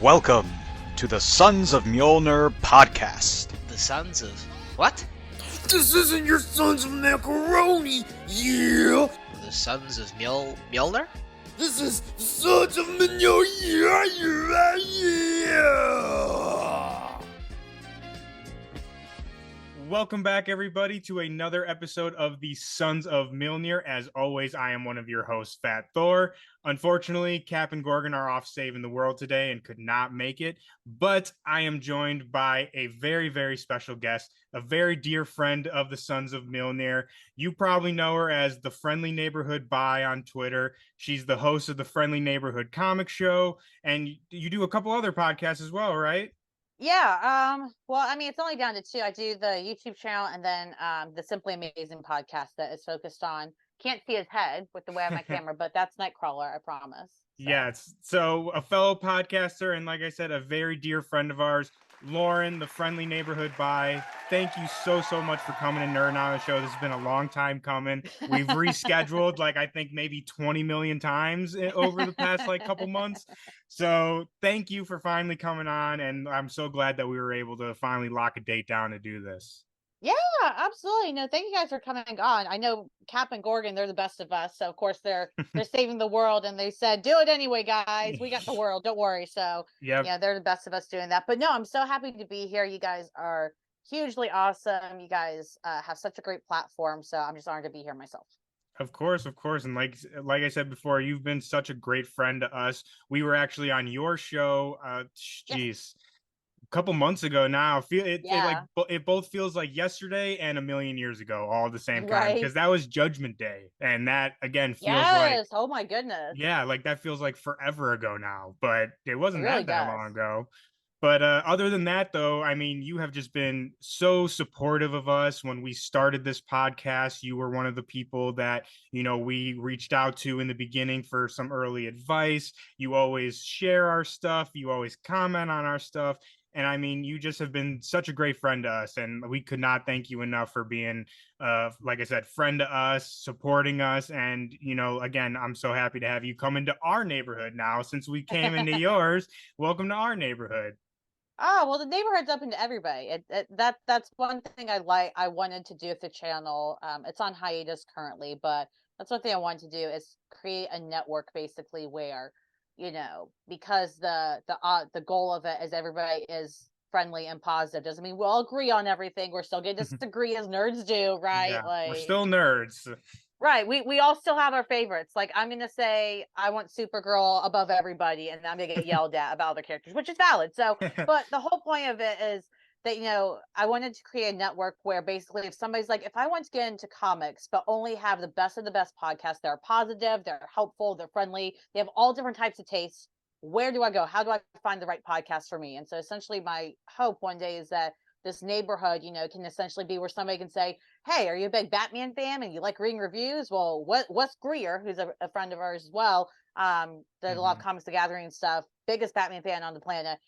Welcome to the Sons of Mjolnir podcast. The Sons of... what? This isn't your Sons of Macaroni, yeah! The Sons of Mjolnir? This is Sons of Mjolnir, yeah! Welcome back, everybody, to another episode of the Sons of Mjolnir. As always, I am one of your hosts, Fat Thor. Unfortunately, Cap and Gorgon are off saving the world today and could not make it, but I am joined by a very, very special guest, a very dear friend of the Sons of Mjolnir. You probably know her as the Friendly Neighborhood Bi on Twitter. She's the host of the Friendly Neighborhood Comic Show, and you do a couple other podcasts as well, right? Yeah, well, I mean, it's only down to two. I do the YouTube channel and then the Simply Amazing podcast that is focused on, can't see his head with the way of my camera, but that's Nightcrawler, I promise. So. Yes. So a fellow podcaster and, like I said, a very dear friend of ours, Lauren, the Friendly Neighborhood Bi. Thank you so much for coming and nerding on the show. This has been a long time coming. We've rescheduled I think maybe 20 million times over the past couple months. So thank you for finally coming on, and I'm so glad that we were able to finally lock a date down to do this. Yeah, absolutely. No, thank you guys for coming on. I know Cap and Gorgon, they're the best of us. So of course they're saving the world, and they said, do it anyway, guys. We got the world. Don't worry. So yeah, they're the best of us doing that. But no, I'm so happy to be here. You guys are hugely awesome. You guys have such a great platform. So I'm just honored to be here myself. Of course. And like I said before, you've been such a great friend to us. We were actually on your show. Couple months ago now. It both feels like yesterday and a million years ago all at the same time, because that was Judgment Day, and that again feels oh my goodness, that feels like forever ago now, but it wasn't that long ago. But other than that, though, I mean, you have just been so supportive of us. When we started this podcast, you were one of the people that, we reached out to in the beginning for some early advice. You always share our stuff. You always comment on our stuff. And I mean, you just have been such a great friend to us, and we could not thank you enough for being, like I said, friend to us, supporting us. And, again, I'm so happy to have you come into our neighborhood now, since we came into yours. Welcome to our neighborhood. Oh, well, the neighborhood's open to everybody. That's one thing I wanted to do with the channel. It's on hiatus currently, but that's one thing I wanted to do, is create a network basically where, because the goal of it is everybody is friendly and positive. Doesn't mean we'll agree on everything. We're still going to disagree as nerds do, right? Yeah, we're still nerds. Right. We all still have our favorites. Like, I'm going to say I want Supergirl above everybody, and I'm going to get yelled at about other characters, which is valid. So, but the whole point of it is that, I wanted to create a network where basically if somebody's like, if I want to get into comics, but only have the best of the best podcasts, they're positive, they're helpful, they're friendly, they have all different types of tastes. Where do I go? How do I find the right podcast for me? And so essentially my hope one day is that this neighborhood, can essentially be where somebody can say, hey, are you a big Batman fan and you like reading reviews? Well, Wes Greer, who's a friend of ours as well, does a lot of Comics the Gathering and stuff, biggest Batman fan on the planet.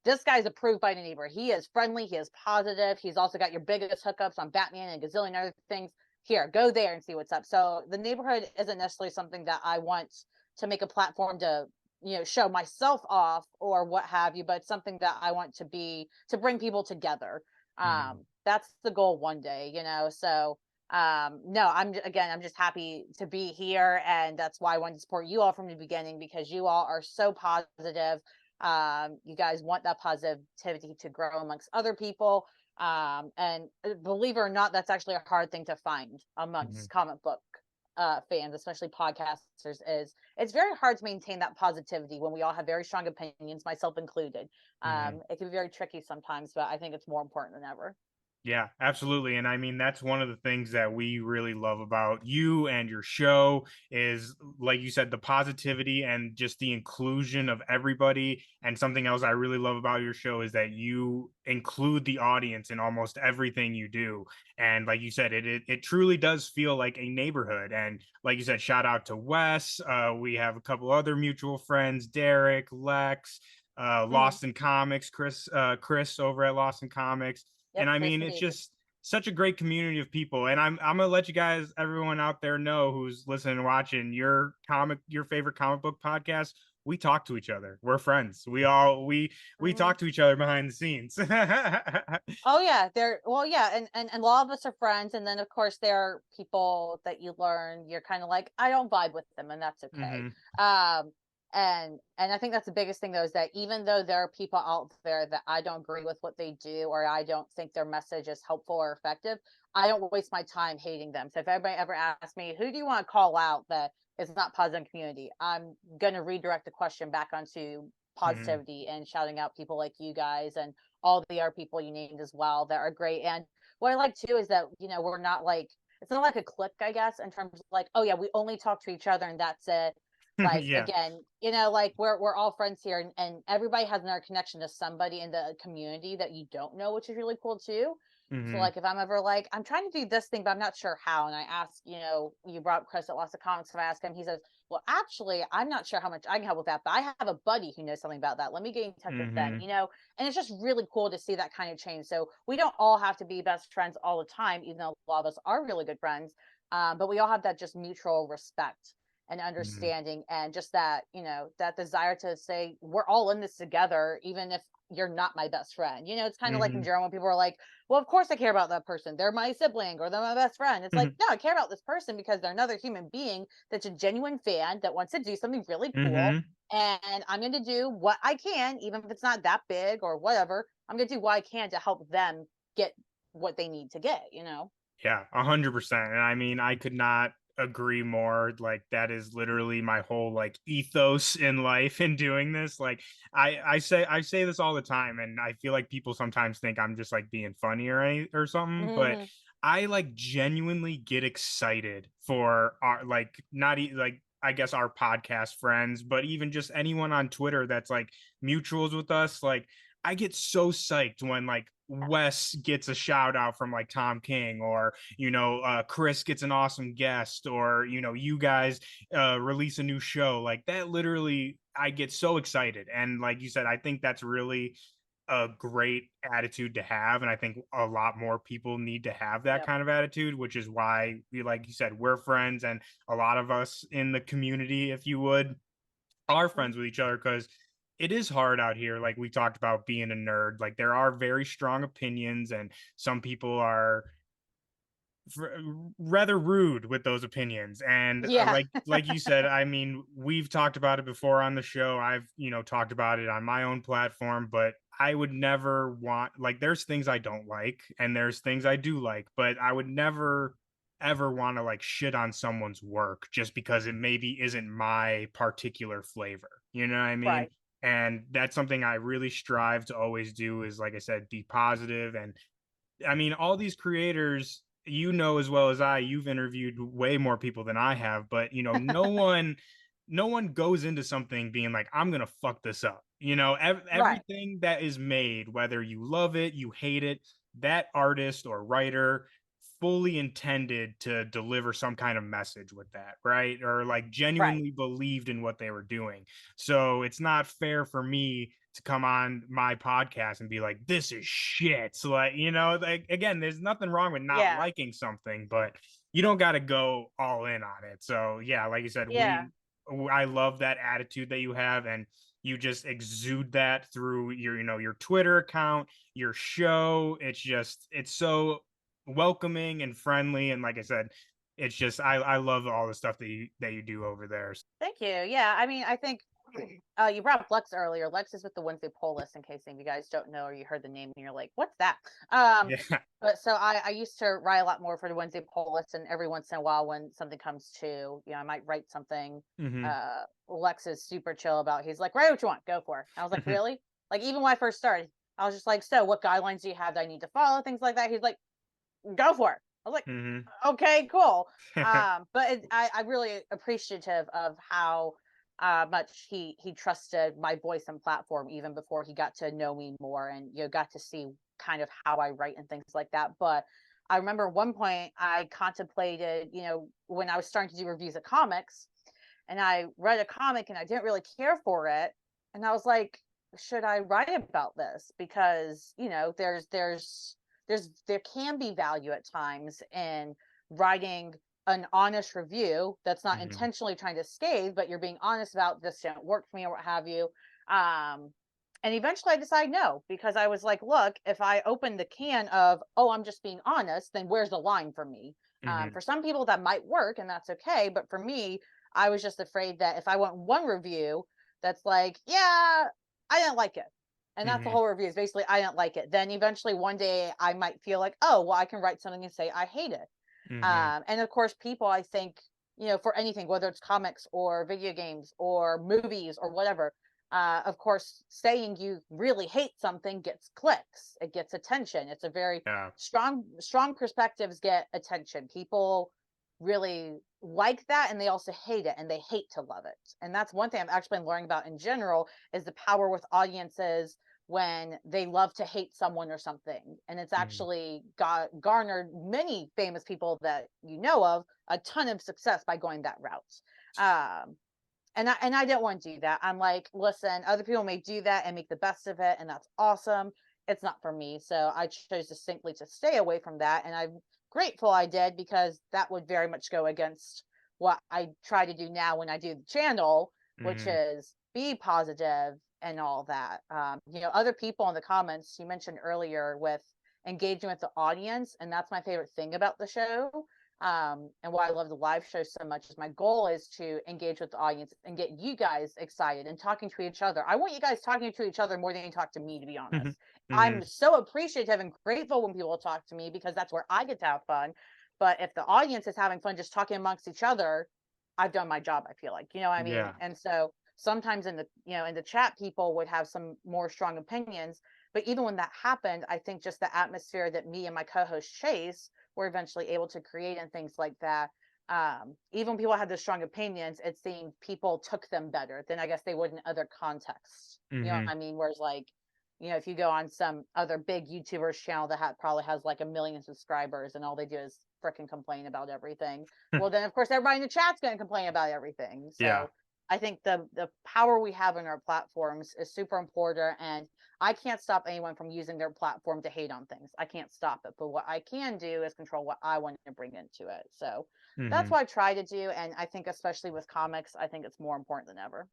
This guy's approved by the neighborhood. He is friendly. He is positive. He's also got your biggest hookups on Batman and a gazillion other things. Here, go there and see what's up. So the neighborhood isn't necessarily something that I want to make a platform to, show myself off or what have you, but something that I want to bring people together. That's the goal one day, so no, I'm just happy to be here, and that's why I wanted to support you all from the beginning, because you all are so positive. You guys want that positivity to grow amongst other people, and believe it or not, that's actually a hard thing to find amongst comic book fans, especially podcasters. It's very hard to maintain that positivity when we all have very strong opinions, myself included. It can be very tricky sometimes, but I think it's more important than ever. Yeah, absolutely. And I mean, that's one of the things that we really love about you and your show is, like you said, the positivity and just the inclusion of everybody. And something else I really love about your show is that you include the audience in almost everything you do. And like you said, it truly does feel like a neighborhood. And like you said, shout out to Wes. We have a couple other mutual friends, Derek, Lex, Lost in Comics, Chris over at Lost in Comics. Yep, and I mean, it's just such a great community of people. And I'm gonna let you guys, everyone out there, know who's listening and watching, your favorite comic book podcast we talk to each other. We're friends. We talk to each other behind the scenes. Oh yeah, and a lot of us are friends, and then of course there are people that you learn you're kind of like, I don't vibe with them, and that's okay. Hmm. And I think that's the biggest thing though, is that even though there are people out there that I don't agree with what they do, or I don't think their message is helpful or effective, I don't waste my time hating them. So if everybody ever asks me, who do you want to call out that is not positive in community, I'm gonna redirect the question back onto Hmm. positivity and shouting out people like you guys and all the other people you named as well that are great. And what I like too is that, we're not like, it's not like a clique, I guess, in terms of like, oh yeah, we only talk to each other and that's it. Like Yeah. again, like we're all friends here, and everybody has another connection to somebody in the community that you don't know, which is really cool too. So Hmm. like if I'm ever like, I'm trying to do this thing, but I'm not sure how, and I ask, you brought up Chris that lots of comics, if I ask him, he says, well, actually, I'm not sure how much I can help with that, but I have a buddy who knows something about that. Let me get in touch with them, Hmm. and it's just really cool to see that kind of change. So we don't all have to be best friends all the time, even though a lot of us are really good friends. But we all have that just mutual respect and Hmm. understanding, and just that, that desire to say we're all in this together, even if you're not my best friend. It's kind of like in Hmm. general when people are like, well, of course I care about that person. They're my sibling or they're my best friend. It's like, no, I care about this person because they're another human being that's a genuine fan that wants to do something really cool. Hmm. And I'm going to do what I can, even if it's not that big or whatever. I'm going to do what I can to help them get what they need to get. Yeah, 100%. And I mean, I could not agree more. Like that is literally my whole like ethos in life in doing this. Like I say this all the time, and I feel like people sometimes think I'm just like being funny or something, but Mm-hmm. I like genuinely get excited for our like not like I guess our podcast friends, but even just anyone on Twitter that's like mutuals with us. Like I get so psyched when like Wes gets a shout out from like Tom King, or Chris gets an awesome guest, or you guys release a new show like that. Literally, I get so excited, and like you said, I think that's really a great attitude to have, and I think a lot more people need to have that Yep. kind of attitude, which is why we, like you said, we're friends, and a lot of us in the community, if you would, are friends with each other, because it is hard out here. Like we talked about being a nerd, like there are very strong opinions, and some people are rather rude with those opinions. And Yeah. like you said, I mean, we've talked about it before on the show. I've talked about it on my own platform, but I would never want, like, there's things I don't like and there's things I do like, but I would never ever want to like shit on someone's work just because it maybe isn't my particular flavor. You know what I mean? Right. And that's something I really strive to always do, is like I said, be positive. And I mean, all these creators, as well as you've interviewed way more people than I have, but no one goes into something being like, I'm going to fuck this up. Right. Everything that is made, whether you love it, you hate it, that artist or writer fully intended to deliver some kind of message with that, right? Or like Right. genuinely believed in what they were doing. So it's not fair for me to come on my podcast and be like, this is shit. So like, like, again, there's nothing wrong with not Yeah. liking something, but you don't got to go all in on it. So yeah, like you said, Yeah. I love that attitude that you have, and you just exude that through your Twitter account, your show. It's so welcoming and friendly, and like I said, it's just I love all the stuff that you do over there. Thank you. Yeah, I mean, I think you brought up Lex earlier. Lex is with the Wednesday poll list, in case any of you guys don't know or you heard the name and you're like, what's that? Um, Yeah. but so I used to write a lot more for the Wednesday poll list, and every once in a while when something comes to, I might write something. Hmm. Lex is super chill about. He's like, write what you want, go for it. And I was like, really? Like even when I first started, I was just like, so what guidelines do you have that I need to follow? Things like that. He's like, go for it. I was like, Hmm. okay, cool. But I really appreciative of how much he trusted my voice and platform even before he got to know me more, and got to see kind of how I write and things like that. But I remember one point I contemplated, when I was starting to do reviews of comics, and I read a comic and I didn't really care for it, and I was like, should I write about this? Because there can be value at times in writing an honest review that's not Mhm. intentionally trying to scathe, but you're being honest about this didn't work for me or what have you. And eventually I decided no, because I was like, look, if I open the can of, oh, I'm just being honest, then where's the line for me? Mhm. For some people that might work and that's okay. But for me, I was just afraid that if I want one review that's like, yeah, I didn't like it. And that's the Mhm. whole review is basically, I didn't like it. Then eventually one day I might feel like, oh, well, I can write something and say, I hate it. Mhm. And of course, people, I think, for anything, whether it's comics or video games or movies or whatever, of course, saying you really hate something gets clicks, it gets attention. It's a very Yeah. strong perspectives get attention. People really like that, and they also hate it, and they hate to love it. And that's one thing I've actually been learning about in general is the power with audiences when they love to hate someone or something. And it's Mhm. actually got garnered many famous people that you know of a ton of success by going that route. Um, and I didn't want to do that. I'm like, listen, other people may do that and make the best of it, and that's awesome. It's not for me. So I chose distinctly to stay away from that. And I'm grateful I did, because that would very much go against what I try to do now when I do the channel, which Mhm. is be positive and all that. Other people in the comments you mentioned earlier with engaging with the audience, and that's my favorite thing about the show. And why I love the live show so much is my goal is to engage with the audience and get you guys excited and talking to each other. I want you guys talking to each other more than you talk to me, to be Mhm. honest. I'm Mhm. so appreciative and grateful when people talk to me, because that's where I get to have fun. But if the audience is having fun just talking amongst each other, I've done my job, I feel like, you know what I mean? Yeah. And so sometimes in the chat, people would have some more strong opinions. But even when that happened, I think just the atmosphere that me and my co-host Chase were eventually able to create and things like that. Even when people had those strong opinions, it seemed people took them better than I guess they would in other contexts. You know what Mhm. I mean? Whereas like, if you go on some other big YouTuber's channel that probably has like 1 million subscribers and all they do is freaking complain about everything, well, then of course everybody in the chat's going to complain about everything. Yeah. So I think the power we have in our platforms is super important, and I can't stop anyone from using their platform to hate on things. I can't stop it. But what I can do is control what I want to bring into it. So that's Mhm. what I try to do. And I think, especially with comics, I think it's more important than ever.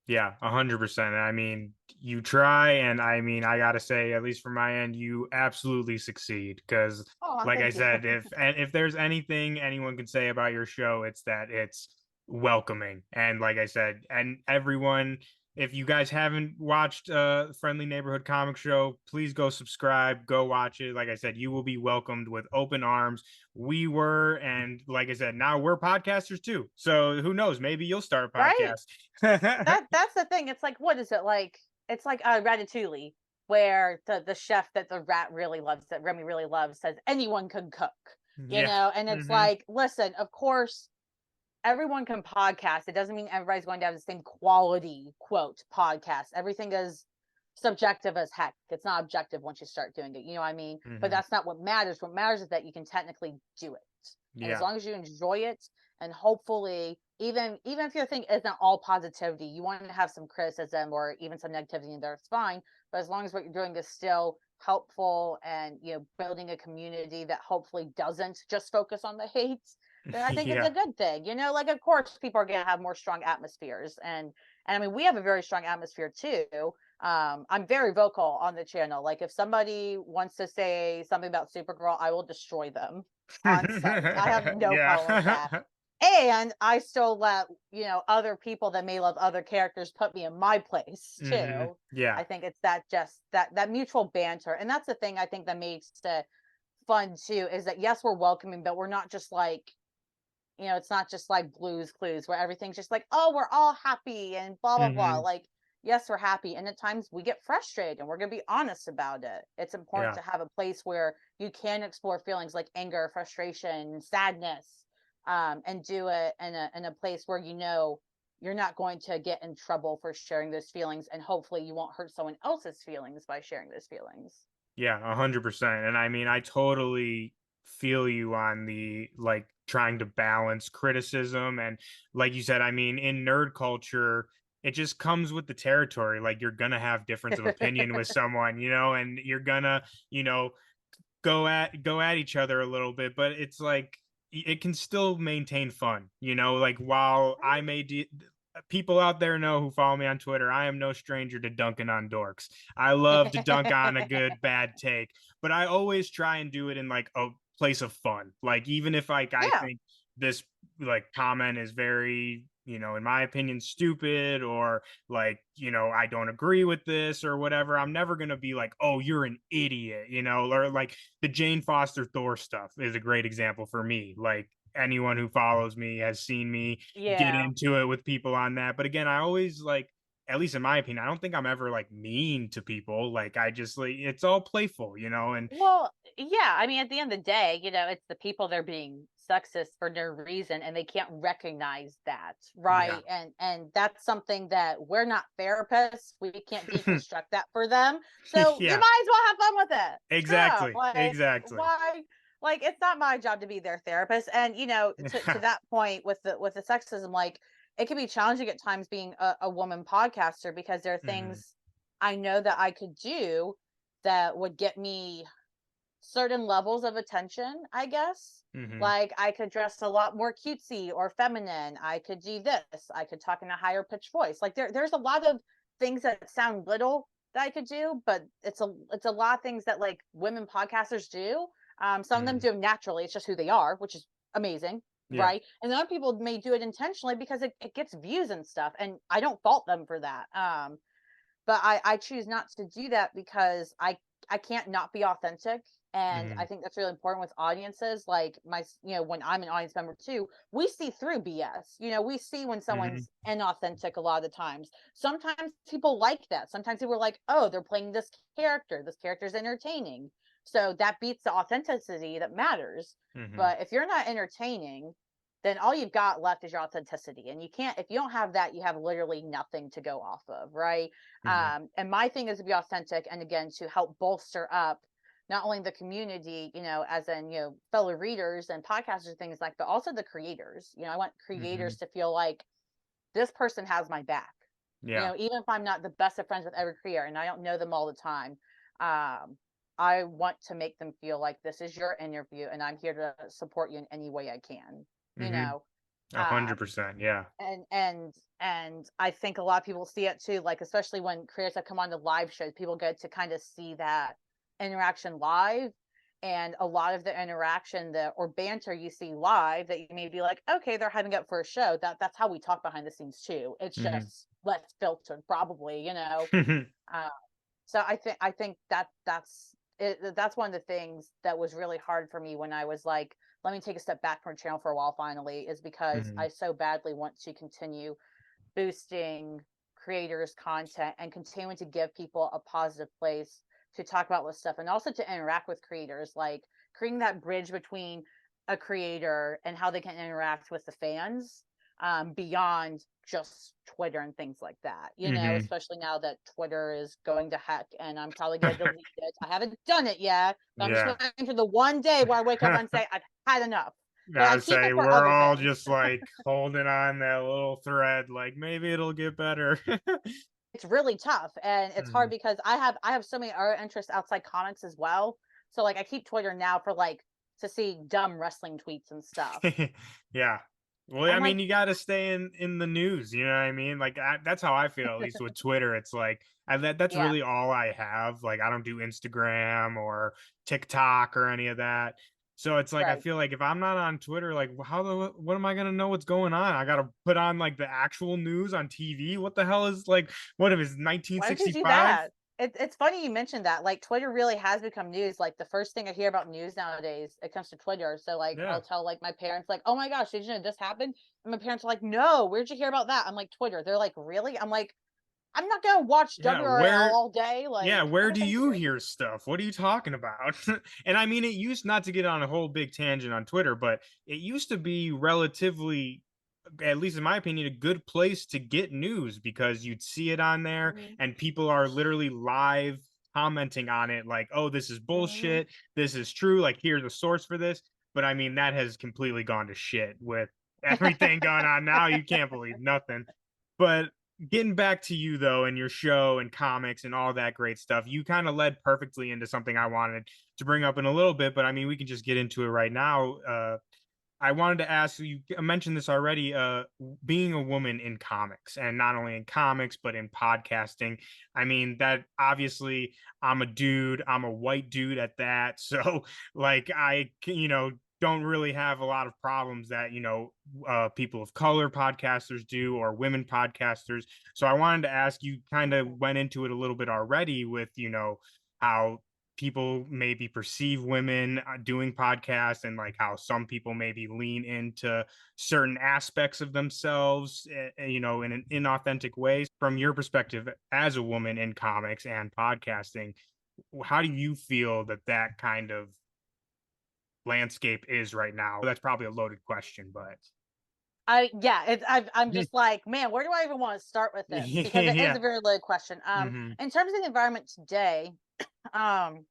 Yeah, 100%. I mean, you try, and I mean, I gotta say, at least from my end, you absolutely succeed. Because, Oh, like I thank you. said, if there's anything anyone can say about your show, it's that it's welcoming. And like I said, and everyone, if you guys haven't watched Friendly Neighborhood Comic Show, please go subscribe, go watch it. Like I said, you will be welcomed with open arms. We were, and like I said, now we're podcasters too. So who knows? Maybe you'll start a Right. podcast. That's the thing. It's like, what is it like? It's like Ratatouille, where the chef that the rat really loves, that Remy really loves, says anyone can cook, Yeah. and it's Mhm. like, listen, of course everyone can podcast. It doesn't mean everybody's going to have the same quality quote podcast. Everything is subjective as heck. It's not objective once you start doing it. You know what I mean? But Mhm. that's not what matters. What matters is that you can technically do it. And as Yeah. long as you enjoy it, and hopefully even if your thing isn't all positivity, you want to have some criticism or even some negativity in there, it's fine. But as long as what you're doing is still helpful, and building a community that hopefully doesn't just focus on the hate, then I think it's a Yeah. good thing. Like, of course people are going to have more strong atmospheres, and I mean, we have a very strong atmosphere too. I'm very vocal on the channel. Like, if somebody wants to say something about Supergirl, I will destroy them on site. I have no problem with that. Yeah. And I still let other people that may love other characters put me in my place Mhm. too. Yeah. I think it's that mutual banter, and that's the thing I think that makes it fun too, is that yes, we're welcoming, but we're not just like, it's not just like Blues Clues where everything's just like, oh, we're all happy and blah blah blah. Mhm. Like, yes, we're happy, and at times we get frustrated, and we're gonna be honest about it. It's important Yeah. to have a place where you can explore feelings like anger, frustration, sadness, and do it in a place where you're not going to get in trouble for sharing those feelings, and hopefully you won't hurt someone else's feelings by sharing those feelings. Yeah, 100%. And I mean, I totally feel you on the like trying to balance criticism and like you said, I mean, in nerd culture, it just comes with the territory. Like you're gonna have difference of opinion with someone, and you're gonna, you know, go at each other a little bit, but it's like it can still maintain fun, like while I may people out there know who follow me on Twitter, I am no stranger to dunking on dorks. I love to dunk on a good bad take, but I always try and do it in like a place of fun. Like even if like I Yeah. think this like comment is very, in my opinion, stupid, or like, I don't agree with this or whatever, I'm never going to be like, oh, you're an idiot, or like the Jane Foster Thor stuff is a great example for me. Like anyone who follows me has seen me get Yeah. into it with people on that. But again, I always like, at least in my opinion, I don't think I'm ever like mean to people. Like I just like, it's all playful, and Well, yeah, I mean, at the end of the day, it's the people they're being sexist for no reason, and they can't recognize that, yeah. right? And that's something that we're not therapists. We can't deconstruct that for them. So you Yeah, might as well have fun with it. Straight up. exactly. Like, Exactly. why? Like, it's not my job to be their therapist. And to that point with the sexism, like, it can be challenging at times being a woman podcaster, because there are Mhm. things I know that I could do that would get me certain levels of attention, I guess. Mhm. Like, I could dress a lot more cutesy or feminine. I could do this. I could talk in a higher pitched voice. Like, there's a lot of things that sound little that I could do, but it's a lot of things that like women podcasters do. Some of them Mhm. do it naturally. It's just who they are, which is amazing, Yeah. right? And then other people may do it intentionally because it gets views and stuff. And I don't fault them for that. But I choose not to do that because I can't not be authentic. And I Mhm. think that's really important with audiences. Like when I'm an audience member too, we see through BS. We see when Mhm. someone's inauthentic a lot of the times. Sometimes people like that. Sometimes people are like, oh, they're playing this character. This character's entertaining. So that beats the authenticity that matters. Mhm. But if you're not entertaining, then all you've got left is your authenticity. And you can't, if you don't have that, you have literally nothing to go off of, right? Mhm. And my thing is to be authentic, and again, to help bolster up not only the community, as in, fellow readers and podcasters, things like, but also the creators. I want creators Mhm. to feel like this person has my back. Yeah. Even if I'm not the best of friends with every creator and I don't know them all the time, um, I want to make them feel like this is your interview and I'm here to support you in any way I can. You Mhm. know, a hundred um, percent. Yeah. and I think a lot of people see it too, like especially when creators that come on to live shows, people get to kind of see that interaction live. And a lot of the interaction that or banter you see live that you may be like, okay, they're having up for a show. That's how we talk behind the scenes too. It's Mhm. just less filtered, probably. Uh, so I think that's it, that's one of the things that was really hard for me when I was like, let me take a step back from the channel for a while finally, is because Mhm. I so badly want to continue boosting creators' content and continuing to give people a positive place to talk about this stuff and also to interact with creators, like creating that bridge between a creator and how they can interact with the fans, beyond just Twitter and things like that, Mhm. especially now that Twitter is going to heck and I'm probably going to delete it. I haven't done it yet, but I'm just Yeah. waiting for the one day where I wake up and say, I've had enough. But I I'd keep say it for we're other all things. just like holding on that little thread, like maybe it'll get better. It's really tough and it's hard Mhm. because I have so many other interests outside comics as well. So like I keep Twitter now for like to see dumb wrestling tweets and stuff. Yeah. Well, I I'm mean, like, you got to stay in the news. You know what I mean? Like that's how I feel, at least with Twitter. It's like that's yeah, really all I have. Like I don't do Instagram or TikTok or any of that. So it's like I right. feel like if I'm not on Twitter, like what am I gonna know what's going on? I gotta put on like the actual news on TV. What the hell is like what if it's Why don't you do 1965? that? It's funny you mentioned that. Like Twitter really has become news. Like the first thing I hear about news nowadays, it comes to Twitter. So like Yeah. I'll tell like my parents, like, oh my gosh, did you know this happened? And my parents are like, no, where'd you hear about that? I'm like, Twitter. They're like, really? I'm like, I'm not gonna watch Yeah, WRL where all day. Yeah, Like, where no, do thank you you. hear stuff? What are you talking about? And I mean, it used not to get on a whole big tangent on Twitter, but it used to be relatively, at least in my opinion, a good place to get news because you'd see it on there Mhm. and people are literally live commenting on it like, oh, this is Mhm. bullshit. This is true. Like, here's the source for this. But I mean, that has completely gone to shit with everything going on now. You can't believe nothing. But getting back to you though and your show and comics and all that great stuff, you kind of led perfectly into something I wanted to bring up in a little bit, but I mean we can just get into it right now. I wanted to ask you, mentioned this already, being a woman in comics, and not only in comics, but in podcasting. I mean, that obviously I'm a dude, I'm a white dude at that. So, like, don't really have a lot of problems that, people of color podcasters do, or women podcasters. So I wanted to ask, you kind of went into it a little bit already with, how people maybe perceive women doing podcasts, and like how some people maybe lean into certain aspects of themselves, in an inauthentic way. From your perspective as a woman in comics and podcasting, how do you feel that that kind of landscape is right now? That's probably a loaded question, but I'm just like, man, where do I even want to start with this? Because it is yeah. a very loaded question. Hmm. In terms of the environment today, um,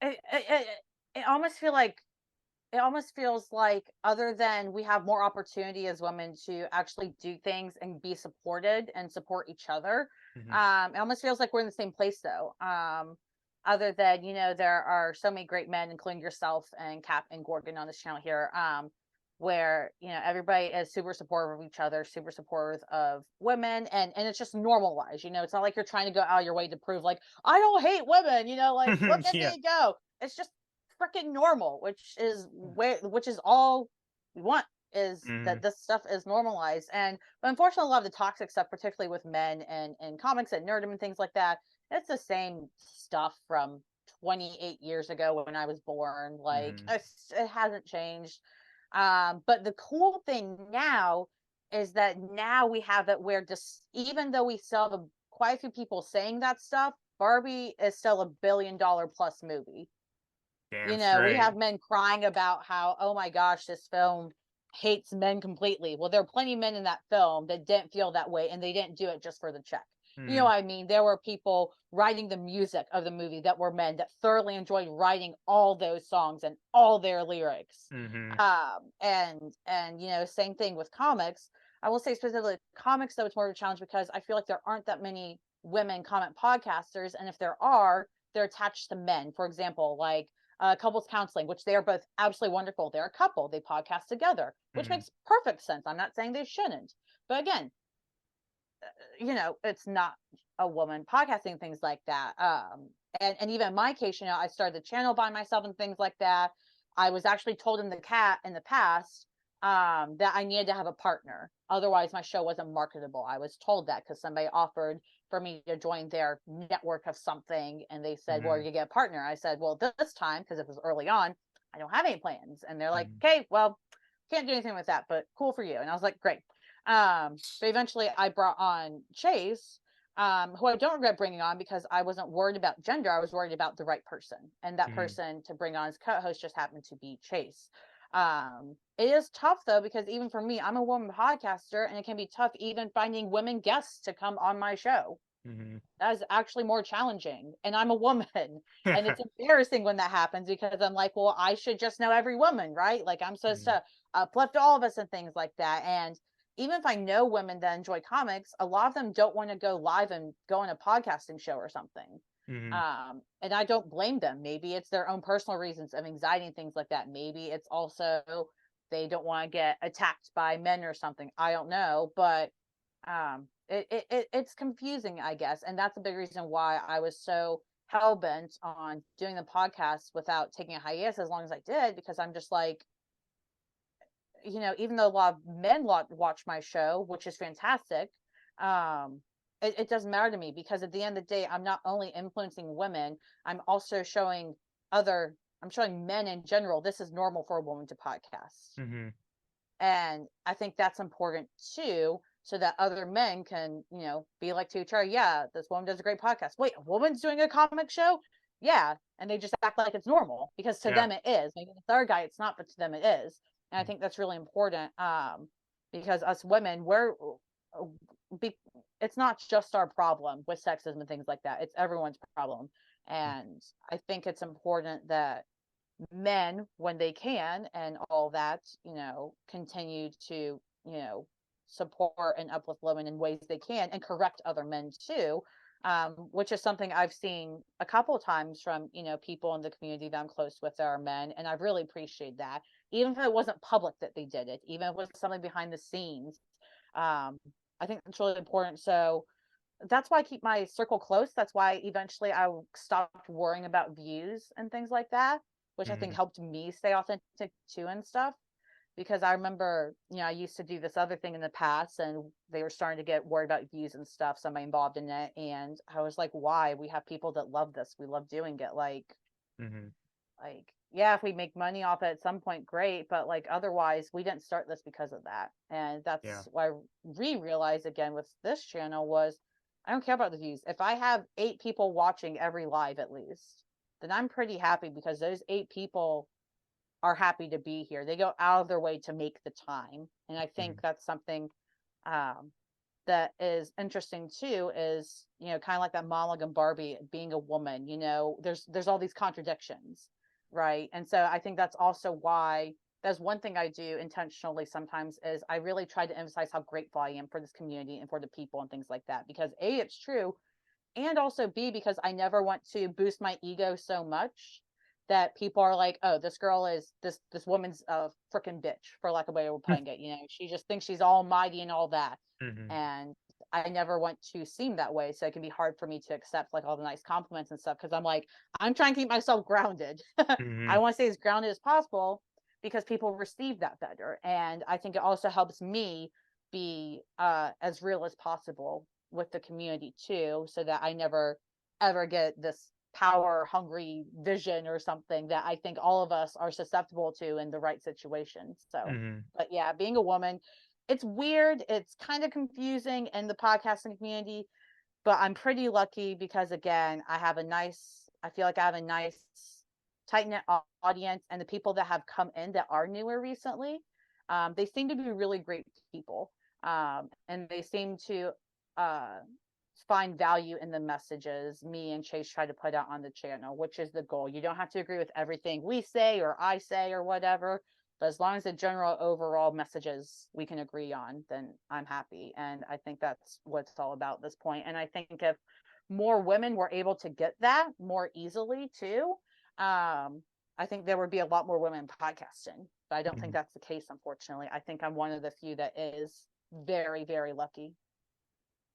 it almost feels like, other than we have more opportunity as women to actually do things and be supported and support each other, Hmm. it almost feels like we're in the same place though. Other than, there are so many great men, including yourself and Cap and Gorgon on this channel here, where everybody is super supportive of each other, super supportive of women, and it's just normalized. It's not like you're trying to go out of your way to prove, like, I don't hate women, like, look at Yeah. me go. It's just freaking normal, which is all we want, is Hmm. that this stuff is normalized. But unfortunately, a lot of the toxic stuff, particularly with men and comics and nerdom and things like that, it's the same stuff from 28 years ago when I was born. Like, Hmm. it hasn't changed. But the cool thing now is that now we have it where, just even though we still have quite a few people saying that stuff, Barbie is still $1 billion plus movie. Damn We straight. have men crying about how, oh my gosh, this film hates men completely. Well, there are plenty of men in that film that didn't feel that way, and they didn't do it just for the check. You know Hmm. what I mean? There were people writing the music of the movie that were men that thoroughly enjoyed writing all those songs and all their lyrics. Hmm. And same thing with comics. I will say specifically comics, though, it's more of a challenge because I feel like there aren't that many women comic podcasters, and if there are, they're attached to men. For example, like couples counseling, which they are both absolutely wonderful. They're a couple, they podcast together, which Hmm. makes perfect sense. I'm not saying they shouldn't, but again, it's not a woman podcasting, things like that. And even in my case, I started the channel by myself and things like that. I was actually told in the past, that I needed to have a partner, otherwise my show wasn't marketable. I was told that because somebody offered for me to join their network of something, and they said, well, Hmm. you get a partner. I said, well, this time, because it was early on, I don't have any plans. And they're like, Hmm. okay, well, can't do anything with that, but cool for you. And I was like, great. But eventually I brought on Chase, who I don't regret bringing on, because I wasn't worried about gender. I was worried about the right person. And that Hmm. person to bring on as co-host just happened to be Chase. It is tough though, because even for me, I'm a woman podcaster, and it can be tough even finding women guests to come on my show. Hmm. That is actually more challenging. And I'm a woman. And it's embarrassing when that happens, because I'm like, well, I should just know every woman, right? Like, I'm supposed to uplift all of us and things like that. And even if I know women that enjoy comics, a lot of them don't want to go live and go on a podcasting show or something. Hmm. And I don't blame them. Maybe it's their own personal reasons of anxiety and things like that. Maybe it's also they don't want to get attacked by men or something. I don't know, but it's confusing, I guess. And that's a big reason why I was so hell bent on doing the podcast without taking a hiatus as long as I did, because I'm just like, even though a lot of men watch my show, which is fantastic, it doesn't matter to me, because at the end of the day, I'm not only influencing women, I'm also I'm showing men in general, this is normal for a woman to podcast. Hmm. And I think that's important too, so that other men can, be like to each other, yeah, this woman does a great podcast. Wait, a woman's doing a comic show? Yeah. And they just act like it's normal, because to Yeah. them it is. Maybe the third guy it's not, but to them it is. And I think that's really important, because us women, it's not just our problem with sexism and things like that. It's everyone's problem. And I think it's important that men, when they can and all that, continue to, support and uplift women in ways they can, and correct other men too. which is something I've seen a couple of times from, people in the community that I'm close with that are men. And I really appreciate that. Even if it wasn't public that they did it, even if it was something behind the scenes. I think it's really important. So that's why I keep my circle close. That's why eventually I stopped worrying about views and things like that, which I think Mhm. helped me stay authentic too and stuff. Because I remember, I used to do this other thing in the past and they were starting to get worried about views and stuff, somebody involved in it. And I was like, why? We have people that love this. We love doing it. Mhm. Yeah, if we make money off it at some point, great. But otherwise, we didn't start this because of that. And Yeah. that's why we realized again with this channel was I don't care about the views. If I have 8 people watching every live at least, then I'm pretty happy because those 8 people are happy to be here. They go out of their way to make the time. And I think Mhm. that's something um, that is interesting too, is, kind of like that monologue in Barbie being a woman, there's all these contradictions, right? And so I think that's also why that's one thing I do intentionally sometimes is I really try to emphasize how grateful I am for this community and for the people and things like that. Because A, it's true, and also B, because I never want to boost my ego so much that people are like, oh, this girl is this woman's a freaking bitch, for lack of a way of putting it. She just thinks she's almighty and all that. Mhm. And I never want to seem that way. So it can be hard for me to accept all the nice compliments and stuff because I'm like, I'm trying to keep myself grounded. I Mhm. want to stay as grounded as possible because people receive that better. And I think it also helps me be as real as possible with the community too, so that I never ever get this power hungry vision or something that I think all of us are susceptible to in the right situation. So, Mhm. but yeah, being a woman, it's weird. It's kind of confusing in the podcasting community, but I'm pretty lucky because again, I feel like I have a nice tight knit audience, and the people that have come in that are newer recently, they seem to be really great people. And they seem to uh, find value in the messages me and Chase try to put out on the channel, which is the goal. You don't have to agree with everything we say or I say or whatever, but as long as the general overall messages we can agree on, then I'm happy. And I think that's what it's all about at this point. And I think if more women were able to get that more easily too, I think there would be a lot more women podcasting. But I don't think Mhm. that's the case, unfortunately. I think I'm one of the few that is very, very lucky.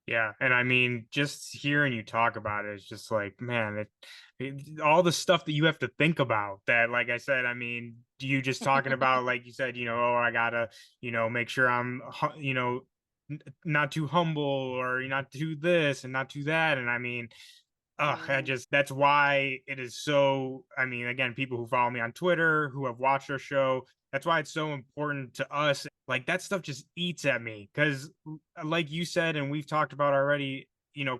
Yeah, and I mean, just hearing you talk about it is just like, man, all the stuff that you have to think about. That, like I said, I mean, you just talking about, like you said, oh, I gotta, make sure I'm, not too humble or not too this and not too that, and I mean, I Mm, just that's why it is so. I mean, again, people who follow me on Twitter, who have watched our show, that's why it's so important to us. Like that stuff just eats at me because, like you said, and we've talked about already,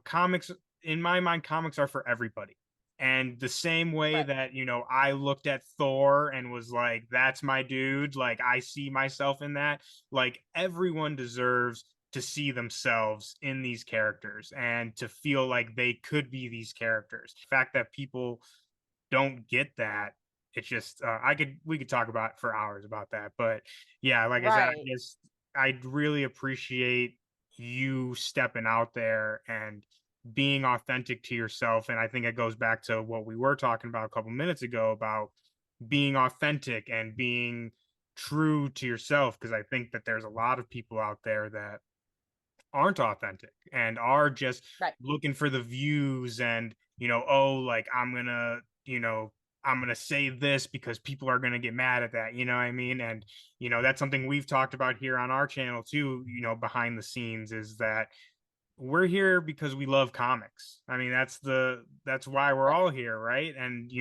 comics, in my mind, comics are for everybody. And the same way right, that, I looked at Thor and was like, that's my dude, like I see myself in that, like everyone deserves to see themselves in these characters and to feel like they could be these characters. The fact that people don't get that, it's just we could talk about for hours about that. But yeah, like I said, right, I really appreciate you stepping out there and being authentic to yourself. And I think it goes back to what we were talking about a couple minutes ago about being authentic and being true to yourself. Because I think that there's a lot of people out there that aren't authentic and are just right, looking for the views and oh, like I'm gonna say this because people are gonna get mad at that, what I mean? And that's something we've talked about here on our channel too, behind the scenes, is that we're here because we love comics. I mean, that's why we're right, all here, right? And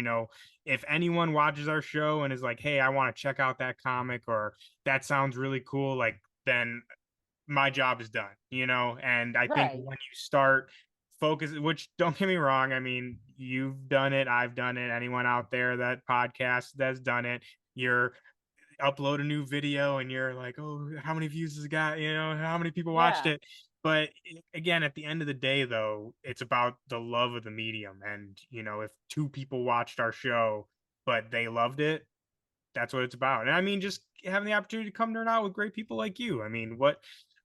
if anyone watches our show and is like, hey, I want to check out that comic, or that sounds really cool, like, then my job is done, and I think right, when you start focus, which don't get me wrong, I mean, you've done it, I've done it, anyone out there that podcast that's done it, you're upload a new video and you're like, oh, how many views has it got, how many people watched yeah, it. But again, at the end of the day though, it's about the love of the medium. And if two people watched our show but they loved it, that's what it's about. And I mean, just having the opportunity to come nerd out with great people like you. I mean,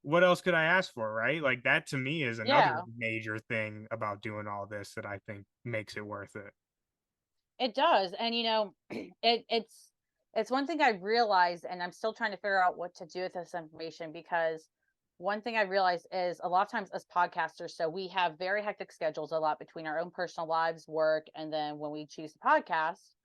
what else could I ask for, right? Like that to me is another Yeah, major thing about doing all this that I think makes it worth it. it does. And it's one thing I realized, and I'm still trying to figure out what to do with this information, because one thing I realized is a lot of times as podcasters, so we have very hectic schedules a lot between our own personal lives, work, and then when we choose to podcast.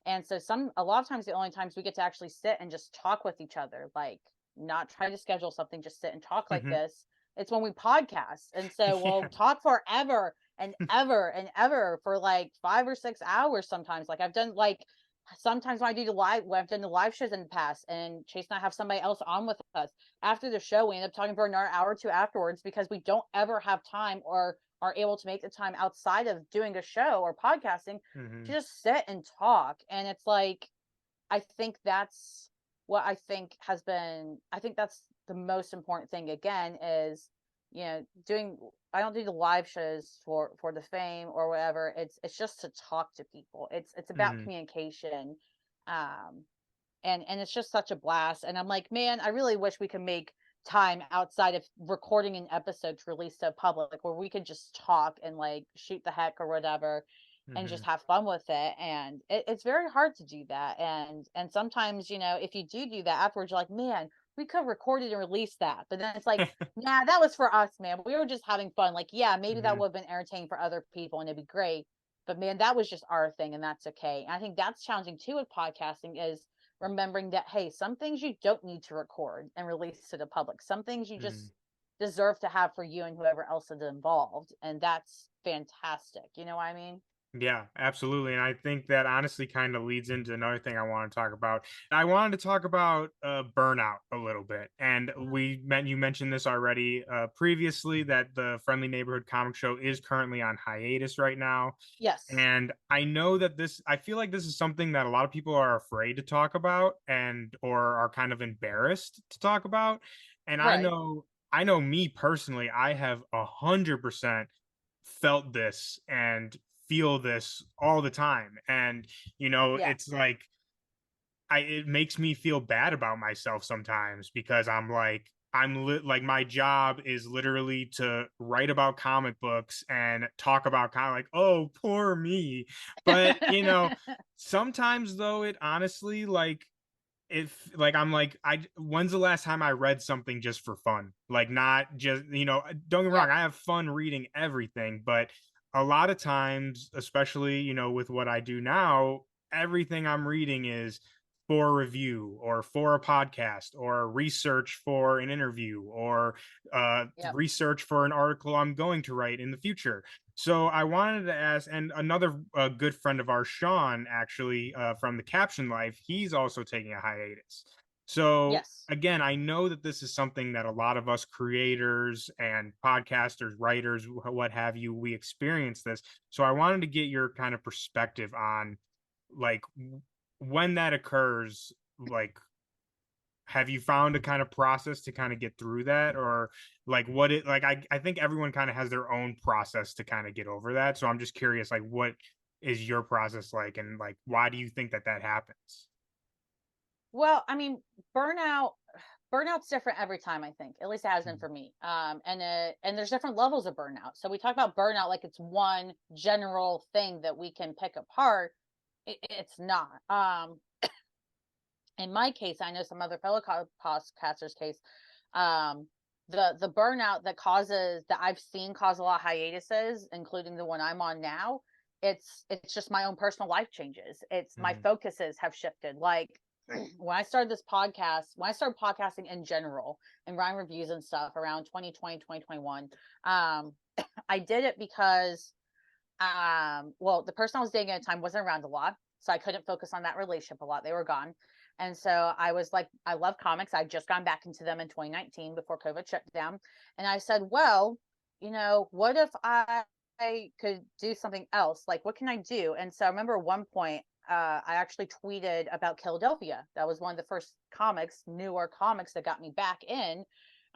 And so a lot of times the only times we get to actually sit and just talk with each other, like not try to schedule something, just sit and talk like Mhm. this. It's when we podcast. And so we'll Yeah. talk forever and ever and ever for like 5 or 6 hours sometimes. Like I've done like sometimes when I've done the live shows in the past, and Chase and I have somebody else on with us. After the show, we end up talking for another hour or two afterwards, because we don't ever have time or are able to make the time outside of doing a show or podcasting to Mhm. just sit and talk. And it's like, I think that's what I think that's the most important thing again is, doing, I don't do the live shows for the fame or whatever. It's just to talk to people. It's about Mhm. communication. Um and it's just such a blast. And I'm like, man, I really wish we could make time outside of recording an episode to release to public, where we could just talk and like shoot the heck or whatever, and just Mhm. have fun with it. And it's very hard to do that. And sometimes, if you do that afterwards, you're like, man, we could record it and release that. But then it's like, nah, that was for us, man. We were just having fun. Like, yeah, maybe that Mhm. would have been entertaining for other people and it'd be great. But man, that was just our thing, and that's okay. And I think that's challenging too with podcasting, is remembering that, hey, some things you don't need to record and release to the public. Some things you Mhm. just deserve to have for you and whoever else is involved. And that's fantastic. You know what I mean? Yeah, absolutely. And I think that honestly kind of leads into another thing I want to talk about. I wanted to talk about burnout a little bit. And you mentioned this already previously, that the Friendly Neighborhood comic show is currently on hiatus right now. Yes. And I know that I feel like this is something that a lot of people are afraid to talk about, and or are kind of embarrassed to talk about. And Right. I know me personally, I have 100% felt this and feel this all the time. And Yeah. it's like it makes me feel bad about myself sometimes, because like my job is literally to write about comic books and talk about kind of like, oh, poor me. But sometimes though, it honestly, like, if like I'm like, when's the last time I read something just for fun? Like, not just, don't get me wrong, Yep. I have fun reading everything, but a lot of times, especially, with what I do now, everything I'm reading is for review or for a podcast or research for an interview or Yep. research for an article I'm going to write in the future. So I wanted to ask, and another good friend of ours, Sean, actually, from the Caption Life, he's also taking a hiatus. So Yes. again, I know that this is something that a lot of us creators and podcasters, writers, what have you, we experience this. So I wanted to get your kind of perspective on, like, when that occurs, like, have you found a kind of process to kind of get through that, or like what it like I think everyone kind of has their own process to kind of get over that, so I'm just curious, like, what is your process like, and like why do you think that happens? Well, I mean, burnout burnout's different every time, I think. At least it has been Mhm. for me. And there's different levels of burnout. So we talk about burnout like it's one general thing that we can pick apart. It's not. In my case, I know some other fellow podcasters' case, um, the burnout that I've seen cause a lot of hiatuses, including the one I'm on now. It's just my own personal life changes. It's my Mhm. focuses have shifted. Like when I started this podcast, when I started podcasting in general and writing reviews and stuff around 2020, 2021, I did it because well, the person I was dating at the time wasn't around a lot, so I couldn't focus on that relationship a lot. They were gone. And so I was like, I love comics. I'd just gone back into them in 2019 before COVID shut down. And I said, well, what if I could do something else? Like, what can I do? And so I remember at one point, I actually tweeted about Philadelphia. That was one of the first newer comics that got me back in,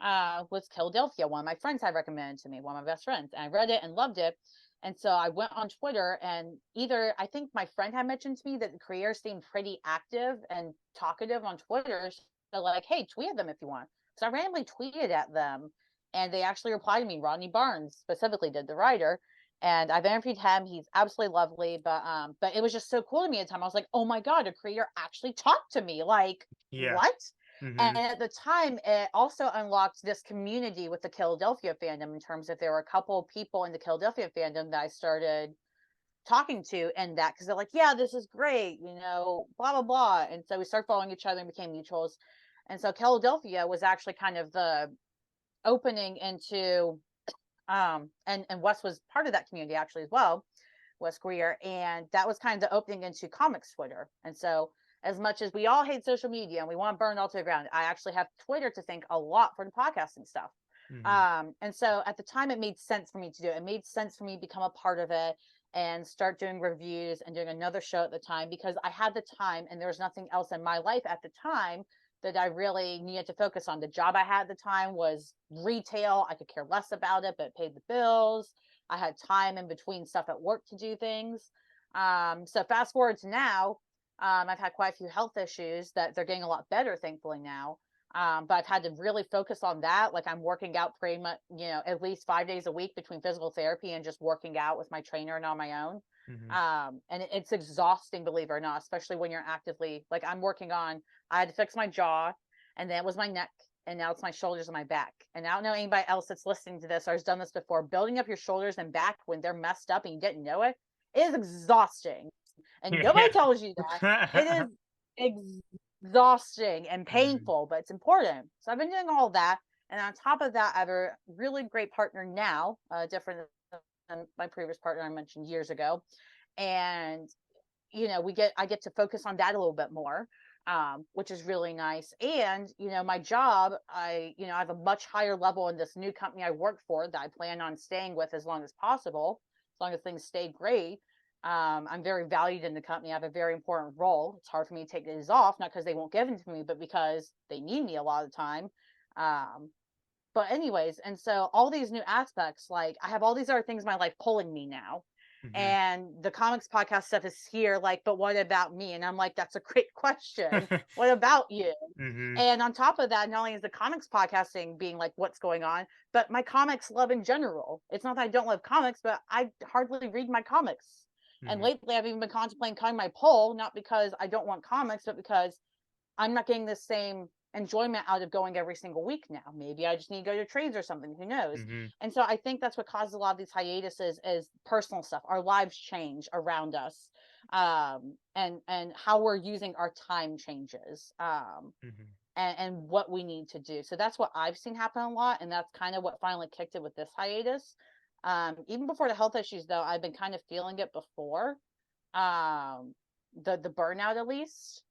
was Philadelphia. One of my friends had recommended to me, one of my best friends. And I read it and loved it. And so I went on Twitter, and I think my friend had mentioned to me that the creators seemed pretty active and talkative on Twitter. So like, hey, tweet at them if you want. So I randomly tweeted at them, and they actually replied to me. Rodney Barnes specifically did, the writer, and I've interviewed him. He's absolutely lovely, but it was just so cool to me at the time. I was like, oh my god, a creator actually talked to me. Like, Yeah. what? Mm-hmm. And at the time, it also unlocked this community with the Philadelphia fandom, in terms of there were a couple of people in the Philadelphia fandom that I started talking to, and that because they're like, yeah, this is great, blah blah blah. And so we started following each other and became mutuals. And so Philadelphia was actually kind of the opening into and Wes was part of that community actually as well, Wes Greer, and that was kind of the opening into comics Twitter. And so as much as we all hate social media and we want to burn it all to the ground, I actually have Twitter to thank a lot for the podcasting stuff. And so at the time, it made sense for me to do it. It made sense for me to become a part of it and start doing reviews and doing another show at the time, because I had the time and there was nothing else in my life at the time that I really needed to focus on. The job I had at the time was retail. I could care less about it, but it paid the bills. I had time in between stuff at work to do things. So fast forward to now, I've had quite a few health issues that they're getting a lot better, thankfully now. But I've had to really focus on that. Like, I'm working out pretty much, at least 5 days a week between physical therapy and just working out with my trainer and on my own. And it's exhausting, believe it or not, especially when you're actively, like, I had to fix my jaw, and then it was my neck, and now it's my shoulders and my back. And I don't know anybody else that's listening to this or has done this before. Building up your shoulders and back when they're messed up and you didn't know it is exhausting. And nobody tells you that. It is exhausting and painful, but it's important. So I've been doing all that. And on top of that, I have a really great partner now, different than my previous partner I mentioned years ago. And, I get to focus on that a little bit more, which is really nice. And, my job, I have a much higher level in this new company I work for that I plan on staying with as long as possible, as long as things stay great. I'm very valued in the company. I have a very important role. It's hard for me to take days off, not because they won't give them to me, but because they need me a lot of the time. But anyways, and so all these new aspects, like, I have all these other things in my life pulling me now. And the comics podcast stuff is here, like, but what about me? And I'm like, that's a great question. What about you? And on top of that, not only is the comics podcasting being like, what's going on, but my comics love in general. It's not that I don't love comics, but I hardly read my comics. And lately I've even been contemplating cutting my poll, not because I don't want comics, but because I'm not getting the same enjoyment out of going every single week now. Maybe I just need to go to trades or something, who knows. And so I think that's what causes a lot of these hiatuses is personal stuff. Our lives change around us, and how we're using our time changes, and what we need to do. So that's what I've seen happen a lot, and that's kind of what finally kicked it with this hiatus. Even before the health issues, though, I've been kind of feeling it before, the burnout at least.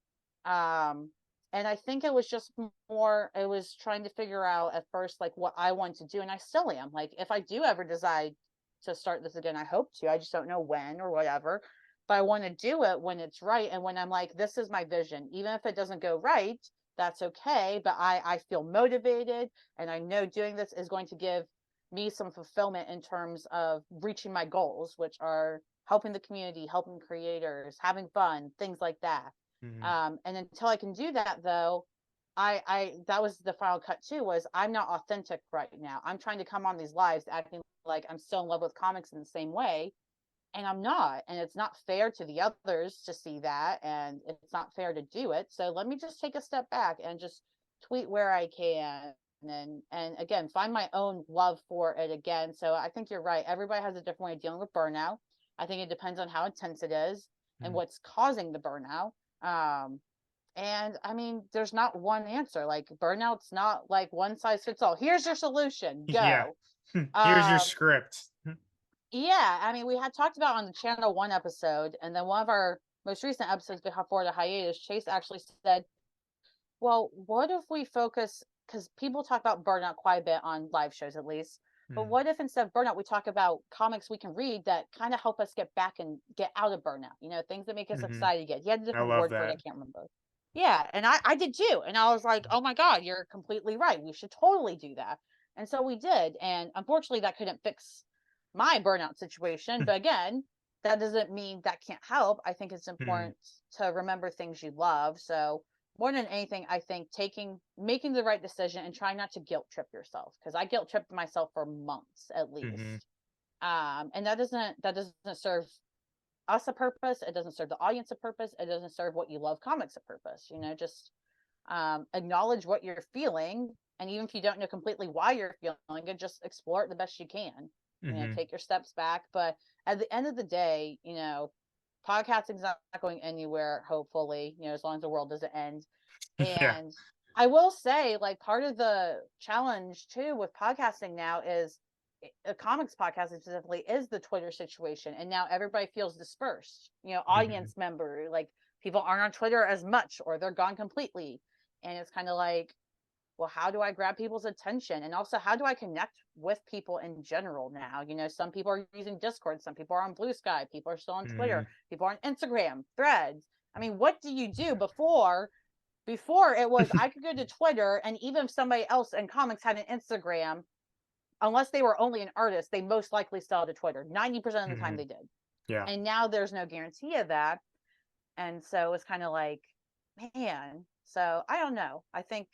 And I think it was just more, it was trying to figure out at first, like, what I want to do. And I still am. Like, if I do ever decide to start this again, I hope to. I just don't know when or whatever. But I want to do it when it's right. And when I'm like, this is my vision. Even if it doesn't go right, that's okay. But I feel motivated. And I know doing this is going to give me some fulfillment in terms of reaching my goals, which are helping the community, helping creators, having fun, things like that. And until I can do that, though, I that was the final cut too, was I'm not authentic right now. I'm trying to come on these lives acting like I'm still in love with comics in the same way, and I'm not. And it's not fair to the others to see that, and it's not fair to do it. So let me just take a step back and just tweet where I can, and again, find my own love for it again. So I think you're right. Everybody has a different way of dealing with burnout. I think it depends on how intense it is and what's causing the burnout. And I mean, there's not one answer. Like, burnout's not like one size fits all. Here's your solution. Go. Yeah. Here's your script. Yeah. I mean, we had talked about on the channel one episode, and then one of our most recent episodes before the hiatus, Chase actually said, well, what if we focus, because people talk about burnout quite a bit on live shows, at least. But what if instead of burnout, we talk about comics we can read that kind of help us get back and get out of burnout, things that make us excited again. He had a different word for it, I can't remember. Yeah, and I did too. And I was like, oh my God, you're completely right. We should totally do that. And so we did. And unfortunately, that couldn't fix my burnout situation. But again, that doesn't mean that can't help. I think it's important to remember things you love. So more than anything, I think making the right decision and trying not to guilt trip yourself, because I guilt tripped myself for months at least. And that doesn't serve us a purpose. It doesn't serve the audience a purpose. It doesn't serve what you love comics a purpose. Just acknowledge what you're feeling, and even if you don't know completely why you're feeling it, just explore it the best you can. Take your steps back. But at the end of the day, podcasting's not going anywhere, hopefully, as long as the world doesn't end. Yeah. And I will say, like, part of the challenge too with podcasting now is a comics podcasting specifically is the Twitter situation, and now everybody feels dispersed. Audience member, like, people aren't on Twitter as much, or they're gone completely, and it's kind of like, well, how do I grab people's attention? And also, how do I connect with people in general now? Some people are using Discord, some people are on Blue Sky, people are still on Twitter, people are on Instagram, Threads. I mean, what do you do before it was I could go to Twitter, and even if somebody else in comics had an Instagram, unless they were only an artist, they most likely still had a Twitter. 90% of the time they did. Yeah. And now there's no guarantee of that. And so it's kind of like, man. So I don't know. I think,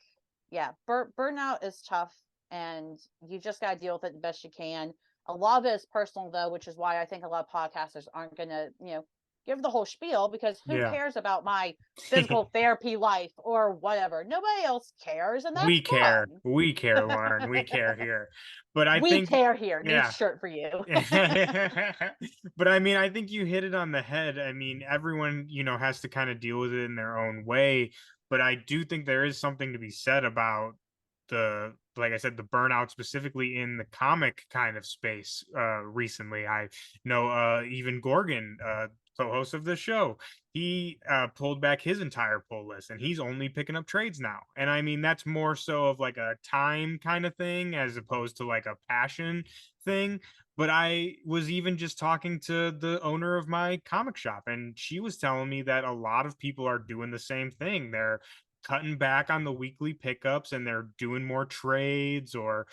yeah, burnout is tough, and you just got to deal with it the best you can. A lot of it is personal, though, which is why I think a lot of podcasters aren't going to, give the whole spiel, because who cares about my physical therapy life or whatever? Nobody else cares, and that's we care. fun. We care, Lauren. We care here. But I we think care here. Yeah. New shirt for you. But I mean, I think you hit it on the head. I mean, everyone, has to kind of deal with it in their own way. But I do think there is something to be said about like I said, the burnout specifically in the comic kind of space recently. I know even Gorgon, co-host of the show, he pulled back his entire pull list, and he's only picking up trades now. And I mean, that's more so of like a time kind of thing as opposed to like a passion thing. But I was even just talking to the owner of my comic shop, and she was telling me that a lot of people are doing the same thing. They're cutting back on the weekly pickups, and they're doing more trades, or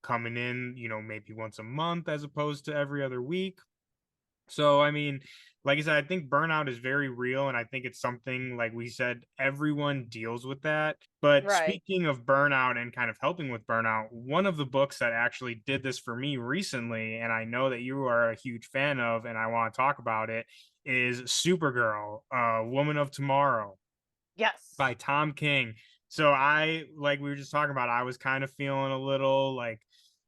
coming in maybe once a month as opposed to every other week. So I mean, like I said, I think burnout is very real, and I think it's something, like we said, everyone deals with that. But Right. Speaking of burnout and kind of helping with burnout, one of the books that actually did this for me recently, and I know that you are a huge fan of, and I want to talk about it, is Supergirl, Woman of Tomorrow. Yes. By Tom King. So like we were just talking about, I was kind of feeling a little like,